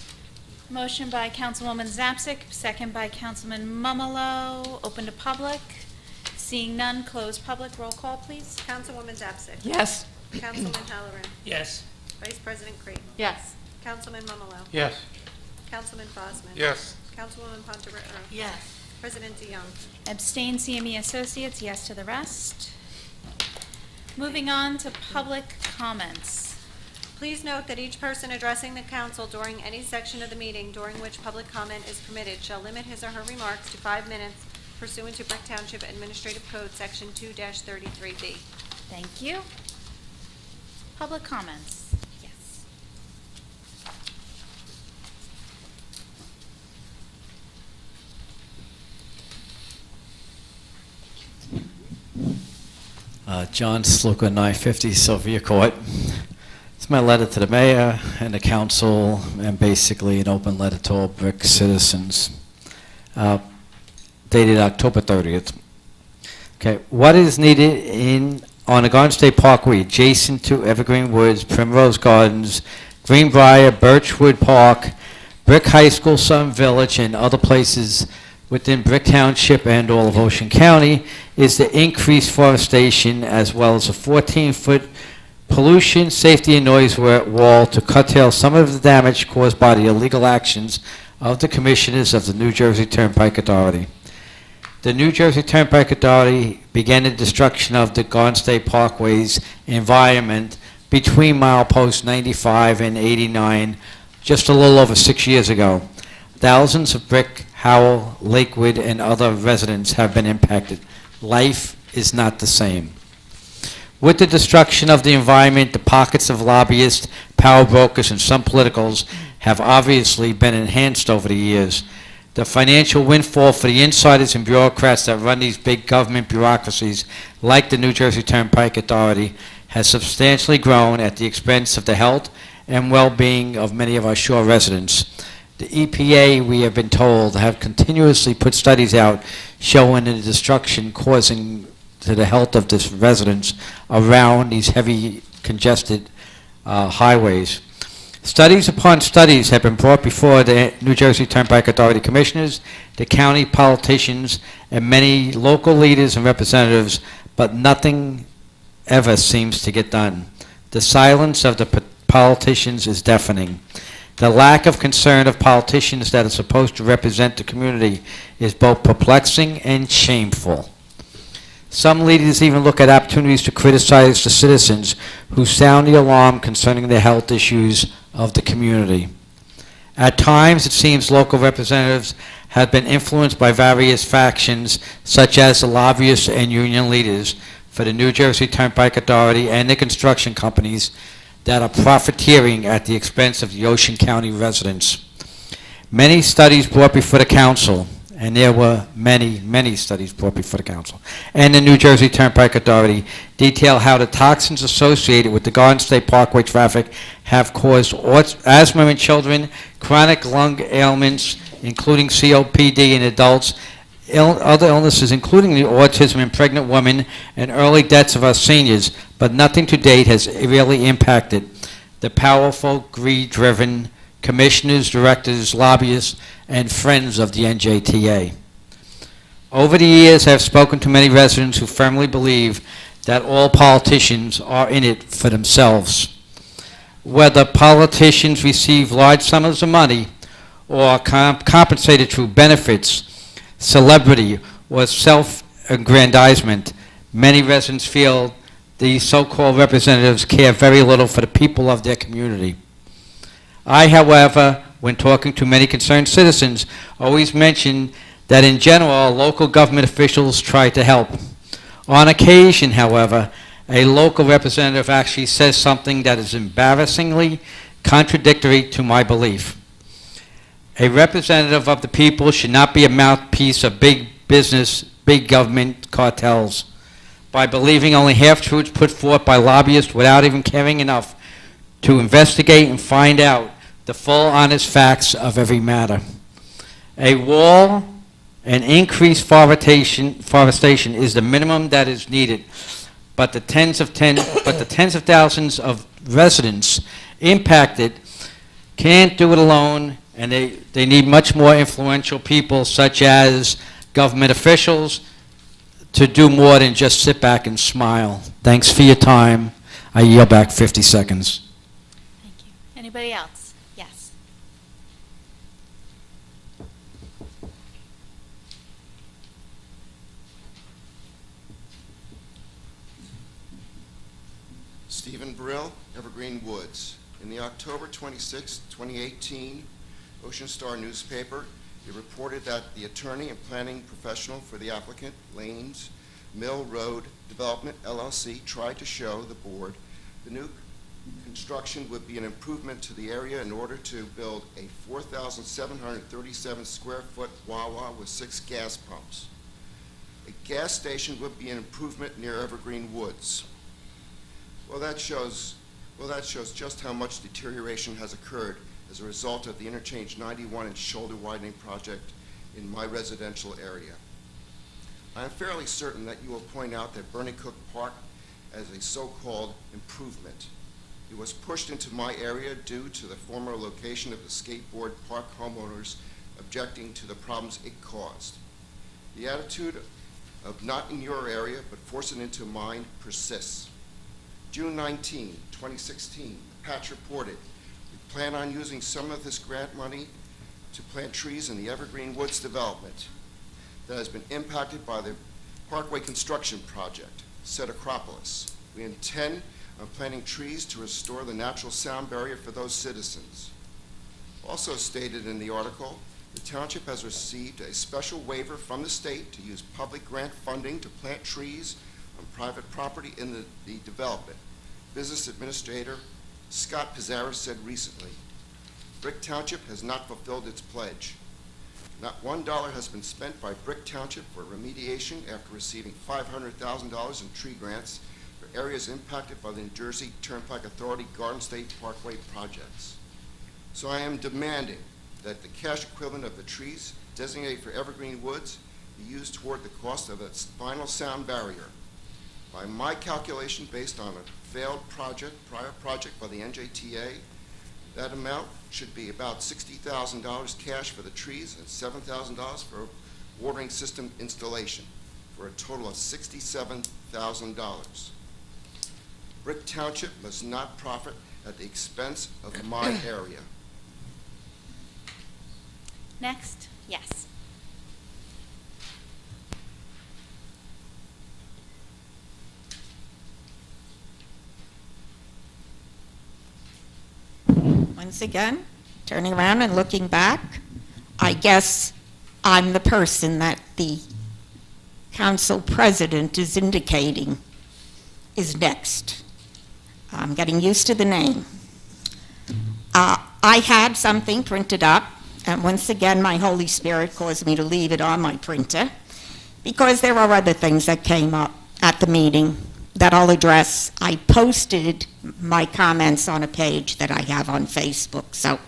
Motion by Councilwoman Zapsik, second by Councilman Mumalo. Open to public. Seeing none, close public. Roll call, please. Councilwoman Zapsik. Yes. Councilman Halloran. Yes. Vice President Crate. Yes. Councilman Mamalo. Yes. Councilman Fosman. Yes. Councilwoman Pontoriero. Yes. President DeYoung. Abstain, CME Associates, yes to the rest. Moving on to public comments. Please note that each person addressing the council during any section of the meeting during which public comment is permitted shall limit his or her remarks to 5 minutes pursuant to Brick Township Administrative Code, Section 2-33B. Thank you. Public comments. Yes. John Sluka, 950 Sylvia Court. It's my letter to the mayor and the council, and basically an open letter to all Brick citizens, dated October 30th. Okay, what is needed on the Garden State Parkway adjacent to Evergreen Woods, Primrose Gardens, Greenbrier, Birchwood Park, Brick High School, Sun Village, and other places within Brick Township and all of Ocean County is the increased forestation as well as a 14-foot pollution, safety, and noise wall to curtail some of the damage caused by the illegal actions of the commissioners of the New Jersey Turnpike Authority. The New Jersey Turnpike Authority began the destruction of the Garden State Parkway's environment between mileposts 95 and 89 just a little over 6 years ago. Thousands of Brick, Howell, Lakewood, and other residents have been impacted. Life is not the same. With the destruction of the environment, the pockets of lobbyists, power brokers, and some politicals have obviously been enhanced over the years. The financial windfall for the insiders and bureaucrats that run these big government bureaucracies, like the New Jersey Turnpike Authority, has substantially grown at the expense of the health and well-being of many of our shore residents. The EPA, we have been told, have continuously put studies out showing the destruction causing to the health of the residents around these heavy congested highways. Studies upon studies have been brought before the New Jersey Turnpike Authority commissioners, the county politicians, and many local leaders and representatives, but nothing ever seems to get done. The silence of the politicians is deafening. The lack of concern of politicians that are supposed to represent the community is both perplexing and shameful. Some leaders even look at opportunities to criticize the citizens who sound the alarm concerning the health issues of the community. At times, it seems local representatives have been influenced by various factions, such as the lobbyists and union leaders for the New Jersey Turnpike Authority and the construction companies that are profiteering at the expense of the Ocean County residents. Many studies brought before the council, and there were many studies brought before the council, and the New Jersey Turnpike Authority detail how the toxins associated with the Garden State Parkway traffic have caused asthma in children, chronic lung ailments, including COPD in adults, other illnesses, including the autism in pregnant women, and early deaths of our seniors, but nothing to date has really impacted the powerful, greed-driven commissioners, directors, lobbyists, and friends of the NJTA. Over the years, I have spoken to many residents who firmly believe that all politicians are in it for themselves. Whether politicians receive large sums of money or are compensated through benefits, celebrity, or self-aggrandizement, many residents feel these so-called representatives care very little for the people of their community. I, however, when talking to many concerned citizens, always mention that in general, local government officials try to help. On occasion, however, a local representative actually says something that is embarrassingly contradictory to my belief. A representative of the people should not be a mouthpiece of big business, big government cartels by believing only half-truths put forth by lobbyists without even caring enough to investigate and find out the full, honest facts of every matter. A wall and increased forestation is the minimum that is needed, but the tens of thousands of residents impacted can't do it alone, and they need much more influential people, such as government officials, to do more than just sit back and smile. Thanks for your time. I yield back 50 seconds. Thank you. Anybody else? Yes. Stephen Brill, Evergreen Woods. In the October 26, 2018 Ocean Star newspaper, it reported that the attorney and planning professional for the applicant, Lanes Mill Road Development LLC, tried to show the board the new construction would be an improvement to the area in order to build a 4,737 square foot Wawa with 6 gas pumps. A gas station would be an improvement near Evergreen Woods. Well, that shows just how much deterioration has occurred as a result of the Interchange 91 and shoulder widening project in my residential area. I am fairly certain that you will point out that Bernie Cook Park as a so-called improvement. It was pushed into my area due to the former location of the skateboard park homeowners objecting to the problems it caused. The attitude of not in your area, but force it into mine persists. June 19, 2016, Patch reported, we plan on using some of this grant money to plant trees in the Evergreen Woods development that has been impacted by the Parkway construction project, said Acropolis. We intend on planting trees to restore the natural sound barrier for those citizens. Also stated in the article, the township has received a special waiver from the state to use public grant funding to plant trees on private property in the development. Business Administrator Scott Pizarro said recently, Brick Township has not fulfilled its pledge. Not $1 has been spent by Brick Township for remediation after receiving $500,000 in tree grants for areas impacted by the New Jersey Turnpike Authority Garden State Parkway projects. So I am demanding that the cash equivalent of the trees designated for Evergreen Woods be used toward the cost of its final sound barrier. By my calculation, based on a failed prior project by the NJTA, that amount should be about $60,000 cash for the trees and $7,000 for watering system installation, for a total of $67,000. Brick Township must not profit at the expense of my area. Next, yes. Once again, turning around and looking back, I guess I'm the person that the council president is indicating is next. I'm getting used to the name. I had something printed up, and once again, my Holy Spirit caused me to leave it on my printer, because there are other things that came up at the meeting that I'll address. I posted my comments on a page that I have on Facebook, so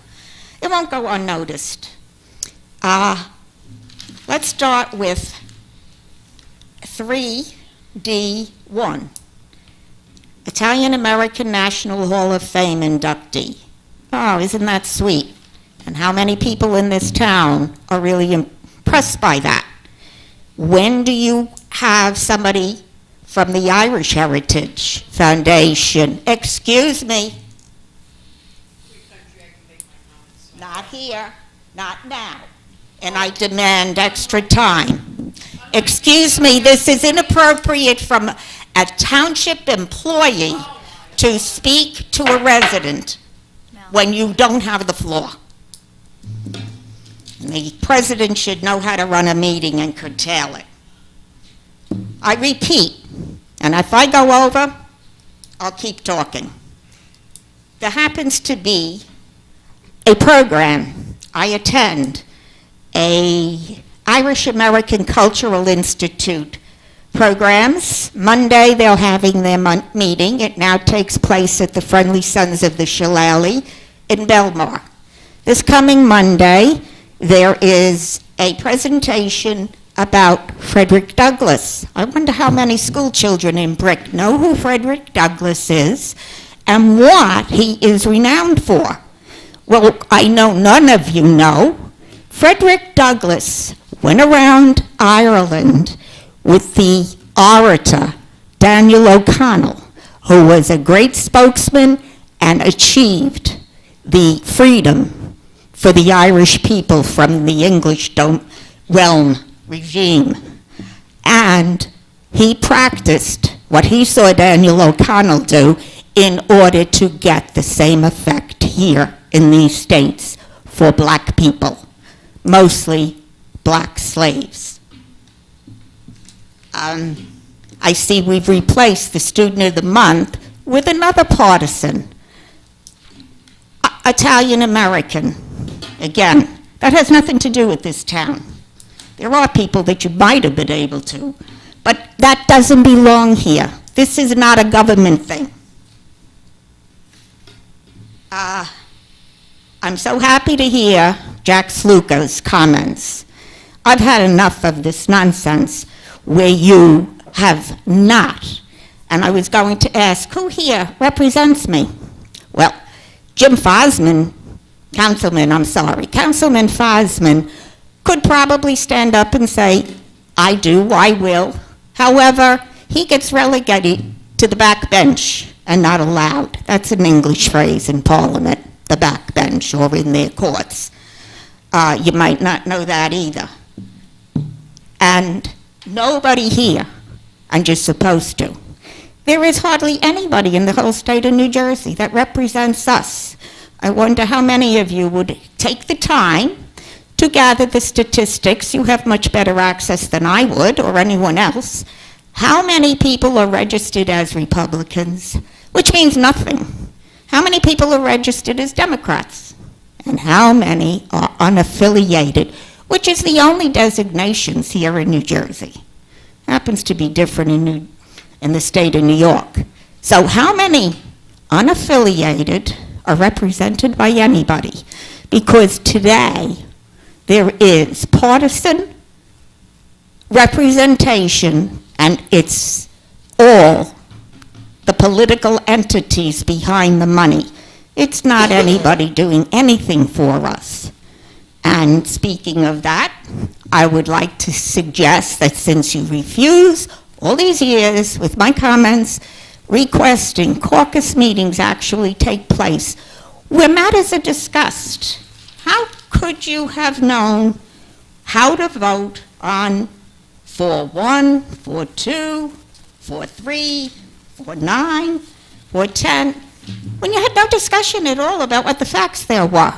it won't go unnoticed. Let's start with 3D1, Italian American National Hall of Fame inductee. Oh, isn't that sweet? And how many people in this town are really impressed by that? When do you have somebody from the Irish Heritage Foundation? Excuse me. Not here, not now. And I demand extra time. Excuse me, this is inappropriate from a township employee to speak to a resident when you don't have the floor. The president should know how to run a meeting and curtail it. I repeat, and if I go over, I'll keep talking. There happens to be a program I attend, a Irish American Cultural Institute programs. Monday, they're having their meeting. It now takes place at the Friendly Sons of the Shillelagh in Belmar. This coming Monday, there is a presentation about Frederick Douglass. I wonder how many school children in Brick know who Frederick Douglass is and what he is renowned for. Well, I know none of you know. Frederick Douglass went around Ireland with the orator Daniel O'Connell, who was a great spokesman and achieved the freedom for the Irish people from the English realm regime. And he practiced what he saw Daniel O'Connell do in order to get the same effect here in these states for black people, mostly black slaves. I see we've replaced the Student of the Month with another partisan, Italian American. Again, that has nothing to do with this town. There are people that you might have been able to, but that doesn't belong here. This is not a government thing. I'm so happy to hear Jack Sluka's comments. I've had enough of this nonsense where you have not. And I was going to ask, who here represents me? Well, Jim Fosman Councilman Fosman could probably stand up and say, I do, I will. However, he gets relegated to the back bench and not allowed. That's an English phrase in Parliament, the back bench, or in their courts. You might not know that either. And nobody here, and you're supposed to. There is hardly anybody in the whole state of New Jersey that represents us. I wonder how many of you would take the time to gather the statistics. You have much better access than I would, or anyone else. How many people are registered as Republicans, which means nothing? How many people are registered as Democrats? And how many are unaffiliated, which is the only designations here in New Jersey? Happens to be different in the state of New York. So how many unaffiliated are represented by anybody? Because today there is partisan representation, and it's all the political entities behind the money. It's not anybody doing anything for us. And speaking of that, I would like to suggest that since you refuse all these years with my comments requesting caucus meetings actually take place where matters are discussed, how could you have known how to vote on 4-1, 4-2, 4-3, 4-9, 4-10, when you had no discussion at all about what the facts there were?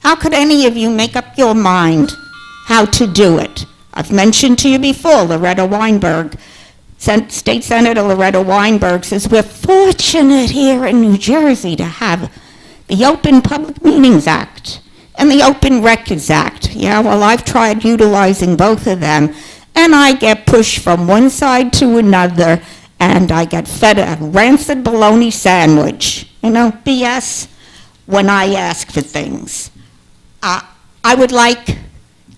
How could any of you make up your mind how to do it? I've mentioned to you before, Loretta Weinberg, State Senator Loretta Weinberg says, we're fortunate here in New Jersey to have the Open Public Meetings Act and the Open Records Act. Yeah, well, I've tried utilizing both of them, and I get pushed from one side to another, and I get fed a rancid bologna sandwich. You know, BS, when I ask for things. I would like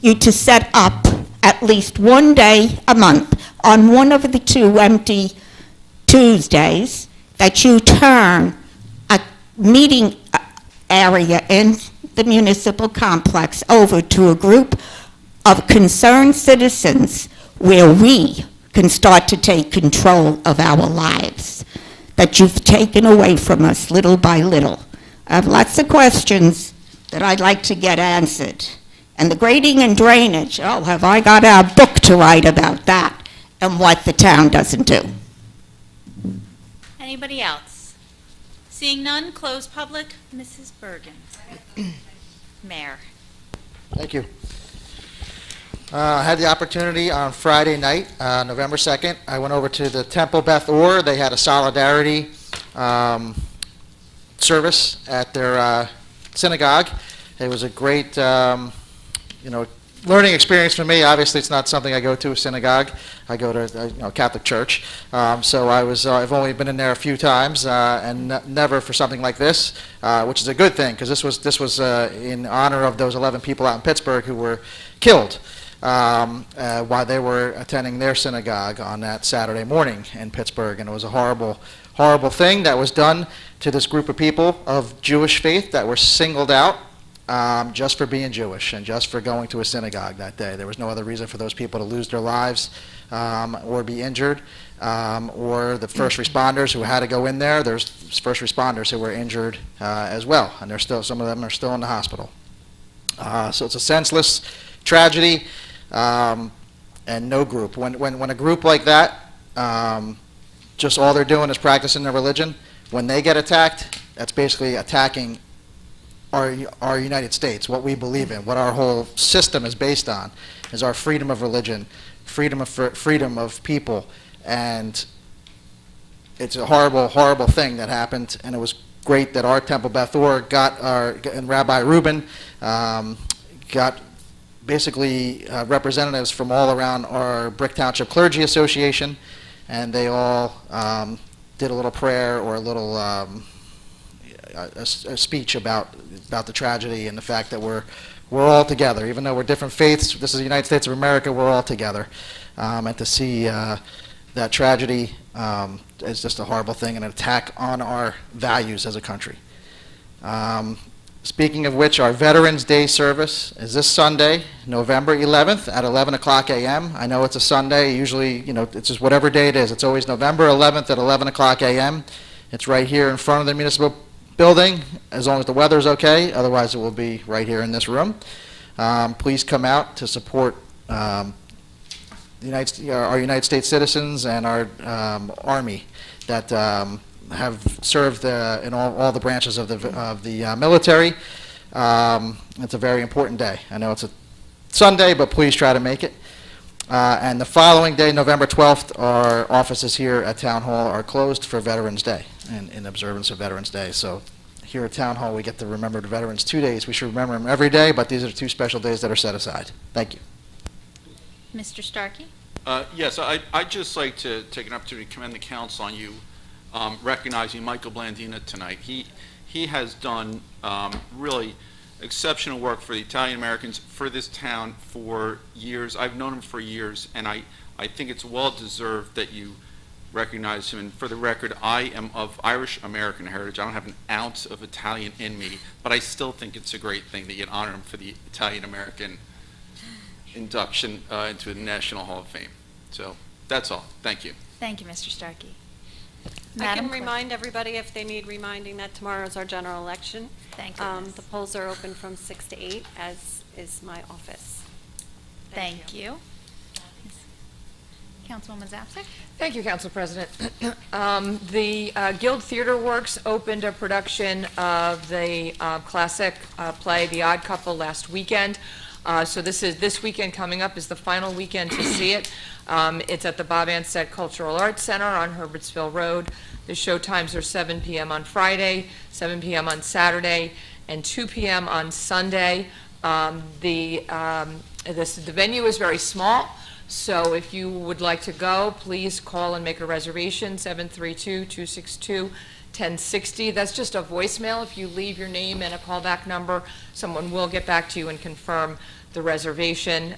you to set up at least one day a month on one of the two empty Tuesdays that you turn a meeting area in the municipal complex over to a group of concerned citizens where we can start to take control of our lives that you've taken away from us little by little. I have lots of questions that I'd like to get answered. And the grading and drainage, oh, have I got a book to write about that and what the town doesn't do. Anybody else? Seeing none, close public. Mrs. Bergen. Mayor. Thank you. I had the opportunity on Friday night, November 2nd. I went over to the Temple Beth Or. They had a solidarity service at their synagogue. It was a great, learning experience for me. Obviously, it's not something I go to a synagogue. I go to Catholic church. So I've only been in there a few times, and never for something like this, which is a good thing, because this was in honor of those 11 people out in Pittsburgh who were killed while they were attending their synagogue on that Saturday morning in Pittsburgh. And it was a horrible, horrible thing that was done to this group of people of Jewish faith that were singled out just for being Jewish and just for going to a synagogue that day. There was no other reason for those people to lose their lives or be injured, or the first responders who had to go in there. There's first responders who were injured as well, and some of them are still in the hospital. So it's a senseless tragedy, and no group. When a group like that, just all they're doing is practicing their religion, when they get attacked, that's basically attacking our United States, what we believe in, what our whole system is based on, is our freedom of religion, freedom of people, and it's a horrible, horrible thing that happened. And it was great that our Temple Beth Or and Rabbi Rubin got basically representatives from all around our Brick Township Clergy Association, and they all did a little prayer or a little a speech about the tragedy and the fact that we're all together, even though we're different faiths. This is the United States of America. We're all together, and to see that tragedy is just a horrible thing, and an attack on our values as a country. Speaking of which, our Veterans Day service is this Sunday, November 11th at 11 o'clock a.m. I know it's a Sunday. Usually, it's just whatever day it is. It's always November 11th at 11 o'clock a.m. It's right here in front of the municipal building, as long as the weather's okay. Otherwise, it will be right here in this room. Please come out to support our United States citizens and our Army that have served in all the branches of the military. It's a very important day. I know it's a Sunday, but please try to make it. And the following day, November 12th, our offices here at Town Hall are closed for Veterans Day, and in observance of Veterans Day. So here at Town Hall, we get to remember the veterans 2 days. We should remember them every day, but these are 2 special days that are set aside. Thank you. Mr. Starkey? Yes, I'd just like to take an opportunity to commend the council on you recognizing Michael Blandina tonight. He has done really exceptional work for the Italian Americans, for this town for years. I've known him for years, and I think it's well deserved that you recognize him. And for the record, I am of Irish American heritage. I don't have an ounce of Italian in me, but I still think it's a great thing that you honor him for the Italian American induction into the National Hall of Fame. So that's all. Thank you. Thank you, Mr. Starkey. I Madam can Clerk. remind everybody, if they need reminding, that tomorrow is our general election. Thank you. The polls are open from 6 to 8, as is my office. Thank you. Councilwoman Zapsik? Thank you, Council President. The Guild Theater Works opened a production of the classic play, The Odd Couple, last weekend. So this weekend coming up is the final weekend to see it. It's at the Bob Anstett Cultural Arts Center on Herbertsville Road. The show times are 7 p.m. on Friday, 7 p.m. on Saturday, and 2 p.m. on Sunday. The venue is very small, so if you would like to go, please call and make a reservation, 732-262-1060. That's just a voicemail. If you leave your name and a callback number, someone will get back to you and confirm the reservation.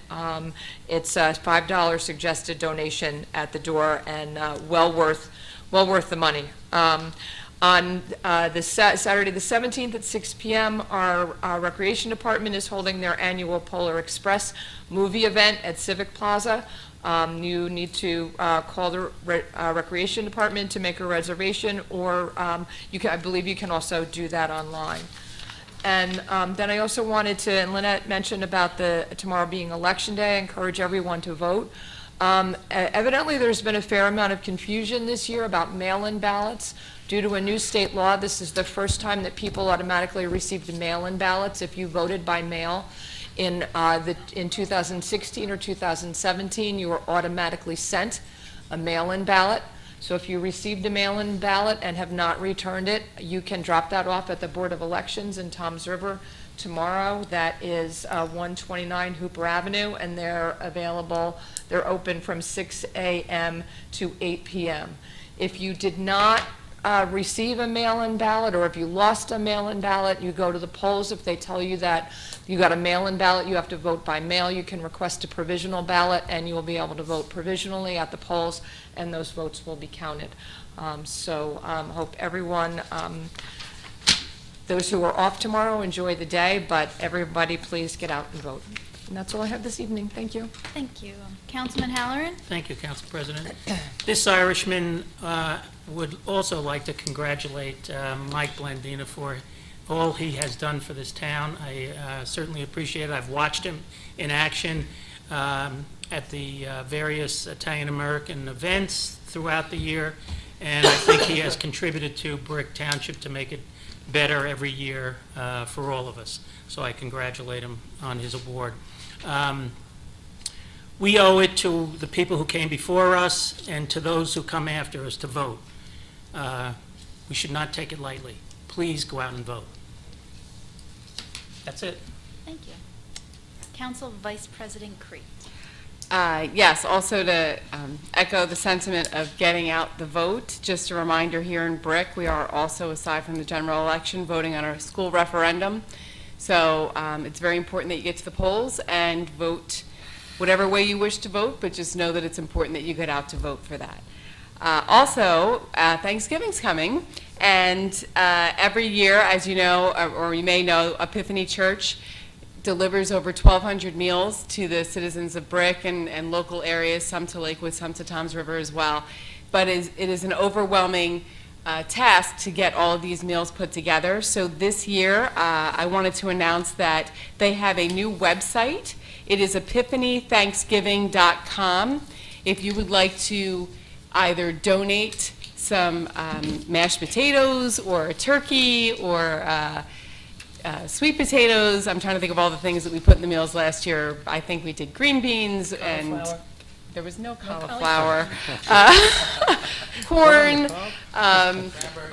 It's a $5 suggested donation at the door, and well worth the money. On Saturday the 17th at 6 p.m., our Recreation Department is holding their annual Polar Express movie event at Civic Plaza. You need to call the Recreation Department to make a reservation, or I believe you can also do that online. And then I also wanted to, and Lynette mentioned about tomorrow being Election Day, I encourage everyone to vote. Evidently, there's been a fair amount of confusion this year about mail-in ballots. Due to a new state law, this is the first time that people automatically received mail-in ballots if you voted by mail. In 2016 or 2017, you were automatically sent a mail-in ballot. So if you received a mail-in ballot and have not returned it, you can drop that off at the Board of Elections in Toms River tomorrow. That is 129 Hooper Avenue, and they're open from 6 a.m. to 8 p.m. If you did not receive a mail-in ballot, or if you lost a mail-in ballot, you go to the polls. If they tell you that you got a mail-in ballot, you have to vote by mail. You can request a provisional ballot, and you will be able to vote provisionally at the polls, and those votes will be counted. Hope everyone, those who are off tomorrow, enjoy the day, but everybody please get out and vote. And that's all I have this evening. Thank you. Thank you. Councilman Halloran? Thank you, Council President. This Irishman would also like to congratulate Mike Blandina for all he has done for this town. I certainly appreciate it. I've watched him in action at the various Italian-American events throughout the year, and I think he has contributed to Brick Township to make it better every year for all of us. So I congratulate him on his award. We owe it to the people who came before us and to those who come after us to vote. We should not take it lightly. Please go out and vote. That's it. Thank you. Council Vice President Cree. Yes, also to echo the sentiment of getting out the vote, just a reminder here in Brick, we are also, aside from the general election, voting on our school referendum. So it's very important that you get to the polls and vote whatever way you wish to vote, but just know that it's important that you get out to vote for that. Also, Thanksgiving's coming, And every year, as you know, or you may know, Epiphany Church delivers over 1,200 meals to the citizens of Brick and local areas, some to Lakewood, some to Toms River as well. But it is an overwhelming task to get all of these meals put together. So this year, I wanted to announce that they have a new website. It is epiphanythanksgiving.com. If you would like to either donate some mashed potatoes or a turkey or sweet potatoes. I'm trying to think of all the things that we put in the meals last year. I think we did green beans and there was no cauliflower. Corn,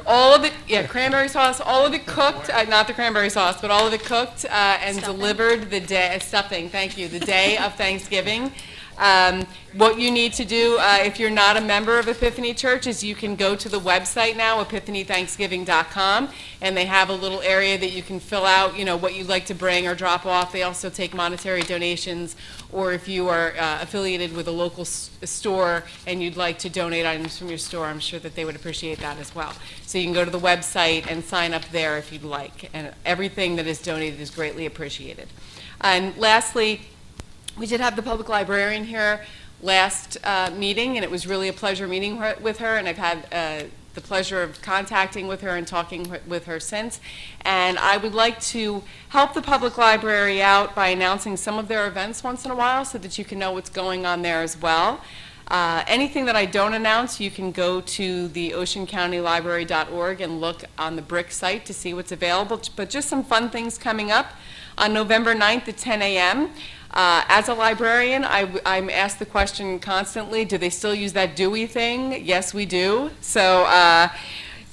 all of it, cranberry sauce, all of it cooked, not the cranberry sauce, but all of it cooked and delivered the day, stuffing, thank you, the day of Thanksgiving. What you need to do, if you're not a member of Epiphany Church, is you can go to the website now, epiphanythanksgiving.com, and they have a little area that you can fill out, what you'd like to bring or drop off. They also take monetary donations, or if you are affiliated with a local store and you'd like to donate items from your store, I'm sure that they would appreciate that as well. So you can go to the website and sign up there if you'd like, and everything that is donated is greatly appreciated. And lastly, we did have the public librarian here last meeting, and it was really a pleasure meeting with her, and I've had the pleasure of contacting with her and talking with her since. And I would like to help the public library out by announcing some of their events once in a while so that you can know what's going on there as well. Anything that I don't announce, you can go to the oceancountylibrary.org and look on the Brick site to see what's available, but just some fun things coming up. On November 9th at 10 a.m., as a librarian, I'm asked the question constantly, do they still use that Dewey thing? Yes, we do. So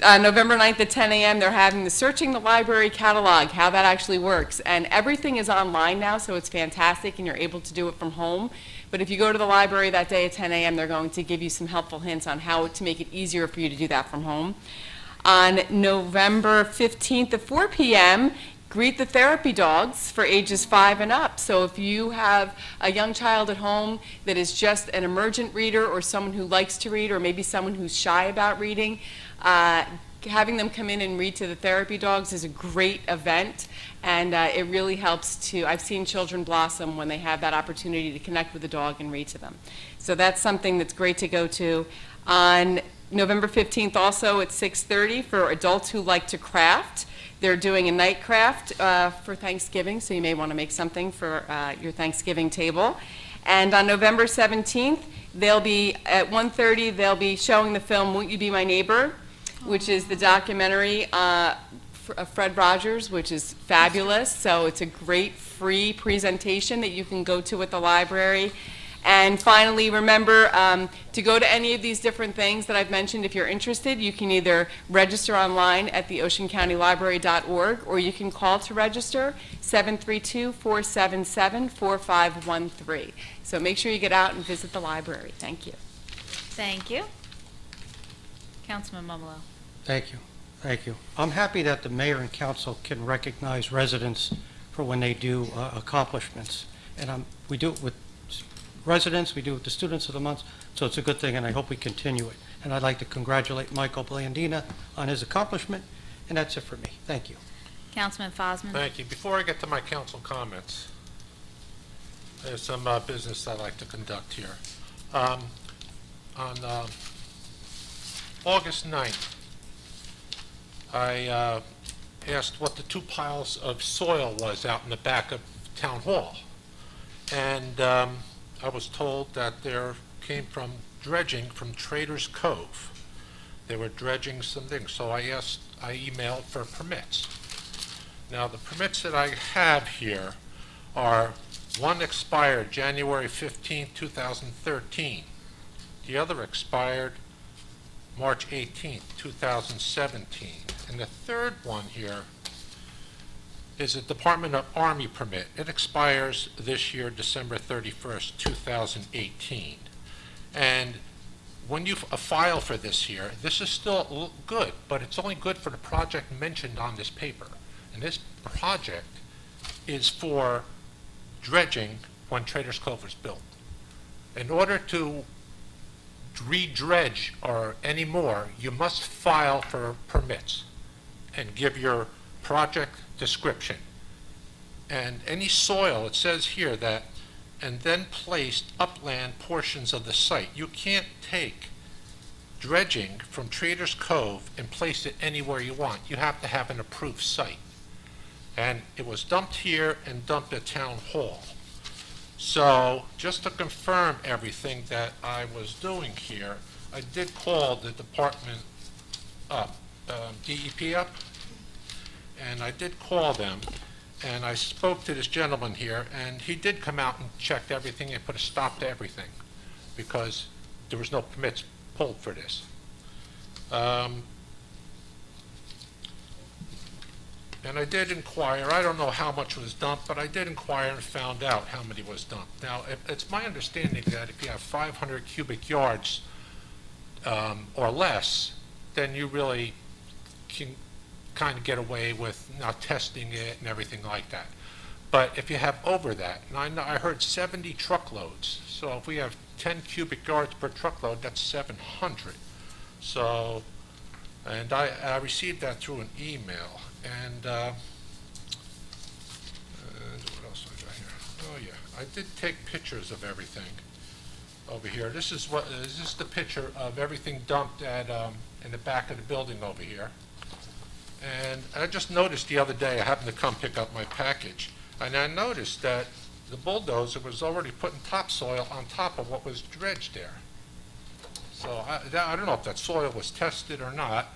November 9th at 10 a.m., they're having the Searching the Library catalog, how that actually works. And everything is online now, so it's fantastic, and you're able to do it from home. But if you go to the library that day at 10 a.m., they're going to give you some helpful hints on how to make it easier for you to do that from home. On November 15th at 4 p.m., Greet the Therapy Dogs for ages 5 and up. So if you have a young child at home that is just an emergent reader or someone who likes to read or maybe someone who's shy about reading, having them come in and read to the Therapy Dogs is a great event, and it really helps to, I've seen children blossom when they have that opportunity to connect with the dog and read to them. So that's something that's great to go to. On November 15th also at 6:30 for adults who like to craft. They're doing a night craft for Thanksgiving, so you may want to make something for your Thanksgiving table. And on November 17th, they'll be at 1:30, they'll be showing the film Won't You Be My Neighbor, which is the documentary of Fred Rogers, which is fabulous. So it's a great free presentation that you can go to at the library. And finally, remember to go to any of these different things that I've mentioned. If you're interested, you can either register online at the oceancountylibrary.org, or you can call to register 732-477-4513. So make sure you get out and visit the library. Thank you. Thank you. Councilman Mumolo. Thank you. Thank you. I'm happy that the mayor and council can recognize residents for when they do accomplishments. And we do it with residents, we do it with the students of the month, so it's a good thing, and I hope we continue it. And I'd like to congratulate Michael Blandina on his accomplishment, and that's it for me. Thank you. Councilman Fosman. Thank you. Before I get to my council comments, there's some business I'd like to conduct here. On August 9th, I asked what the 2 piles of soil was out in the back of Town Hall. And I was told that there came from dredging from Traders Cove. They were dredging some things, so I emailed for permits. Now, the permits that I have here are, one expired January 15, 2013. The other expired March 18, 2017. And the third one here is a Department of Army permit. It expires this year, December 31st, 2018. And when you file for this year, this is still good, but it's only good for the project mentioned on this paper. And this project is for dredging when Traders Cove was built. In order to re-dredge or any more, you must file for permits and give your project description. And any soil, it says here that, and then placed upland portions of the site. You can't take dredging from Traders Cove and place it anywhere you want. You have to have an approved site. And it was dumped here and dumped at Town Hall. So, just to confirm everything that I was doing here, I did call the department up, DEP up, and I did call them, and I spoke to this gentleman here, and he did come out and checked everything and put a stop to everything, because there was no permits pulled for this. And I did inquire, I don't know how much was dumped, but I did inquire and found out how many was dumped. Now, it's my understanding that if you have 500 cubic yards or less, then you really can kind of get away with not testing it and everything like that. But if you have over that, and I heard 70 truckloads, so if we have 10 cubic yards per truckload, that's 700. So, and I received that through an email. And what else I got here? Oh yeah, I did take pictures of everything over here. This is the picture of everything dumped at in the back of the building over here. And I just noticed the other day, I happened to come pick up my package, and I noticed that the bulldozer was already putting topsoil on top of what was dredged there. So I don't know if that soil was tested or not.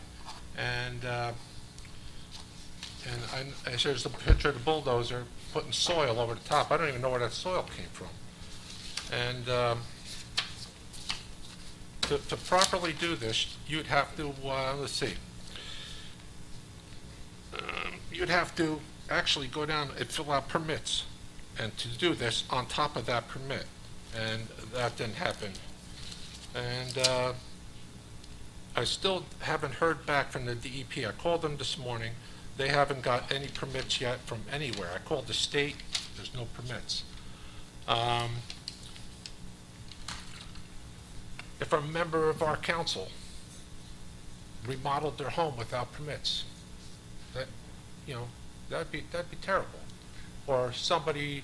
And there's a picture of the bulldozer putting soil over the top. I don't even know where that soil came from. And to properly do this, you'd have to, let's see, you'd have to actually go down and fill out permits, and to do this on top of that permit. And that didn't happen. And I still haven't heard back from the DEP. I called them this morning. They haven't got any permits yet from anywhere. I called the state, there's no permits. If a member of our council remodeled their home without permits, that'd be terrible. Or somebody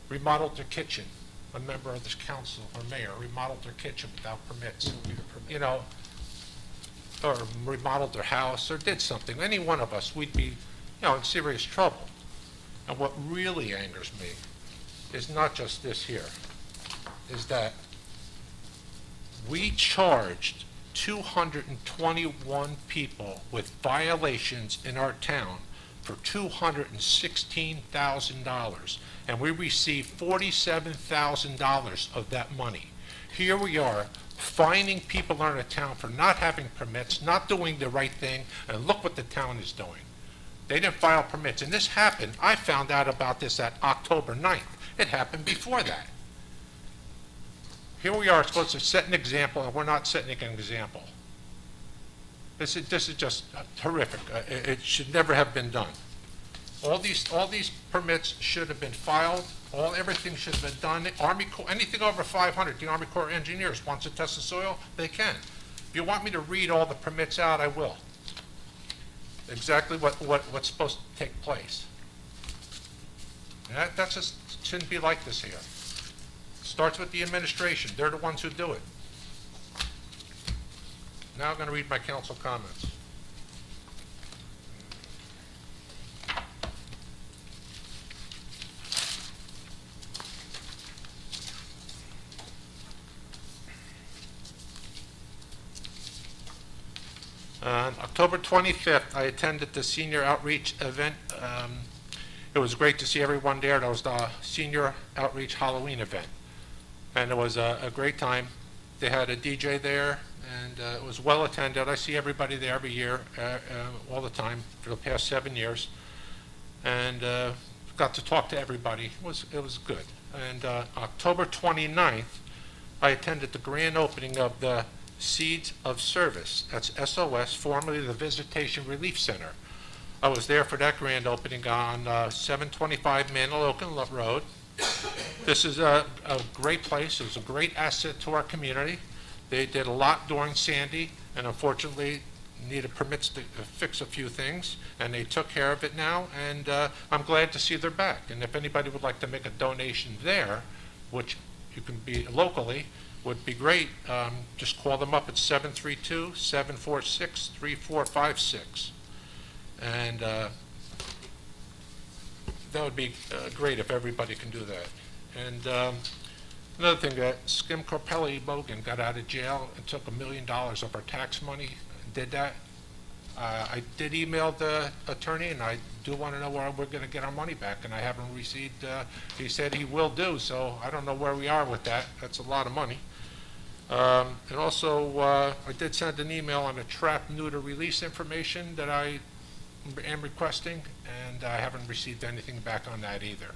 remodeled their kitchen, a member of this council or mayor remodeled their kitchen without permits, or remodeled their house, or did something, any one of us, we'd be, in serious trouble. And what really angers me is not just this here, is that we charged 221 people with violations in our town for $216,000, and we received $47,000 of that money. Here we are, fining people in our town for not having permits, not doing the right thing, and look what the town is doing. They didn't file permits, and this happened, I found out about this at October 9th. It happened before that. Here we are supposed to set an example, and we're not setting an example. This is just horrific. It should never have been done. All these permits should have been filed. Everything should have been done. Army Corps, anything over 500, the Army Corps of Engineers wants to test the soil, they can. If you want me to read all the permits out, I will. Exactly what's supposed to take place. That just shouldn't be like this here. Starts with the administration. They're the ones who do it. Now I'm going to read my council comments. On October 25th, I attended the senior outreach event. It was great to see everyone there. That was the senior outreach Halloween event. And it was a great time. They had a DJ there, and it was well attended. I see everybody there every year, all the time, for the past 7 years. And got to talk to everybody. It was good. And October 29th, I attended the grand opening of the Seeds of Service. That's SOS, formerly the Visitation Relief Center. I was there for that grand opening on 725 Manilokin Road. This is a great place. It's a great asset to our community. They did a lot during Sandy, and unfortunately needed permits to fix a few things, and they took care of it now, and I'm glad to see they're back. And if anybody would like to make a donation there, which you can be locally, would be great, just call them up at 732-746-3456. And that would be great if everybody can do that. And another thing, Skim Corpelli Bogan got out of jail and took $1 million of our tax money and did that. I did email the attorney, and I do want to know where we're going to get our money back, and I haven't received, he said he will do, so I don't know where we are with that. That's a lot of money. And also, I did send an email on the trap neuter release information that I am requesting, and I haven't received anything back on that either.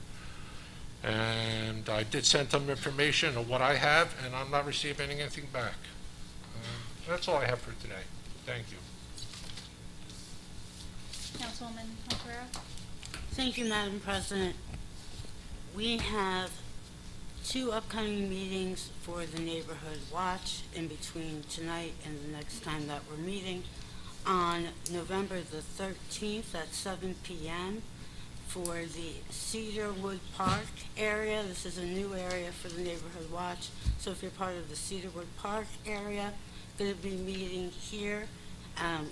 And I did send them information of what I have, and I'm not receiving anything back. That's all I have for today. Thank you. Councilwoman Montanaro? Thank you, Madam President. We have 2 upcoming meetings for the Neighborhood Watch in between tonight and the next time that we're meeting. On November the 13th at 7 p.m. for the Cedarwood Park area. This is a new area for the Neighborhood Watch. So if you're part of the Cedarwood Park area, going to be meeting here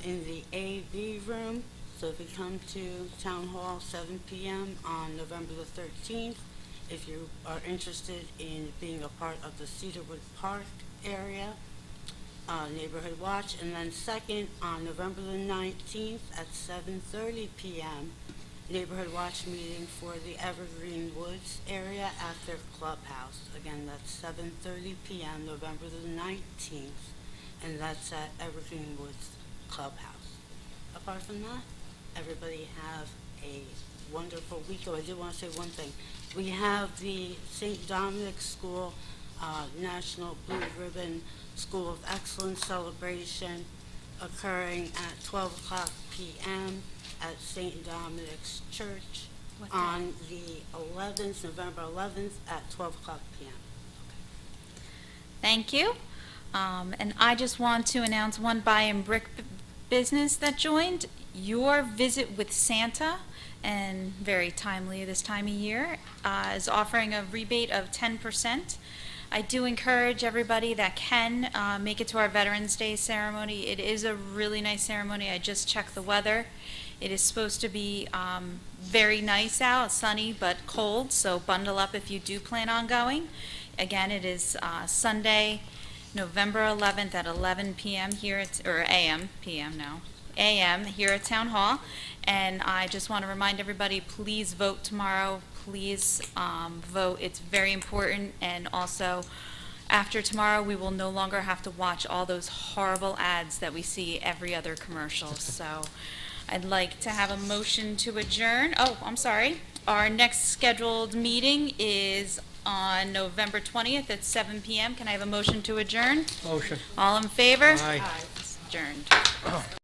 in the AV room. So if you come to Town Hall 7 p.m. on November the 13th, if you are interested in being a part of the Cedarwood Park area, Neighborhood Watch. And then second, on November the 19th at 7:30 p.m., Neighborhood Watch meeting for the Evergreen Woods area at their clubhouse. Again, that's 7:30 p.m., November the 19th, and that's at Evergreen Woods Clubhouse. Apart from that, everybody have a wonderful week. Oh, I did want to say one thing. We have the St. Dominic's School National Blue Ribbon School of Excellence celebration occurring at 12 o'clock p.m. at St. Dominic's Church on the 11th, November 11th at 12 o'clock p.m. Thank you. And I just want to announce one buy and brick business that joined. Your Visit with Santa, and very timely this time of year, is offering a rebate of 10%. I do encourage everybody that can make it to our Veterans Day ceremony. It is a really nice ceremony. I just checked the weather. It is supposed to be very nice out, sunny but cold, so bundle up if you do plan on going. Again, it is Sunday, November 11th at 11 p.m. here at, or a.m., p.m. now, a.m. here at Town Hall. And I just want to remind everybody, please vote tomorrow. Please vote. It's very important. And also, after tomorrow, we will no longer have to watch all those horrible ads that we see every other commercial. So I'd like to have a motion to adjourn. Oh, I'm sorry. Our next scheduled meeting is on November 20th at 7 p.m. Can I have a motion to adjourn? Motion. All in favor? Aye. It's adjourned.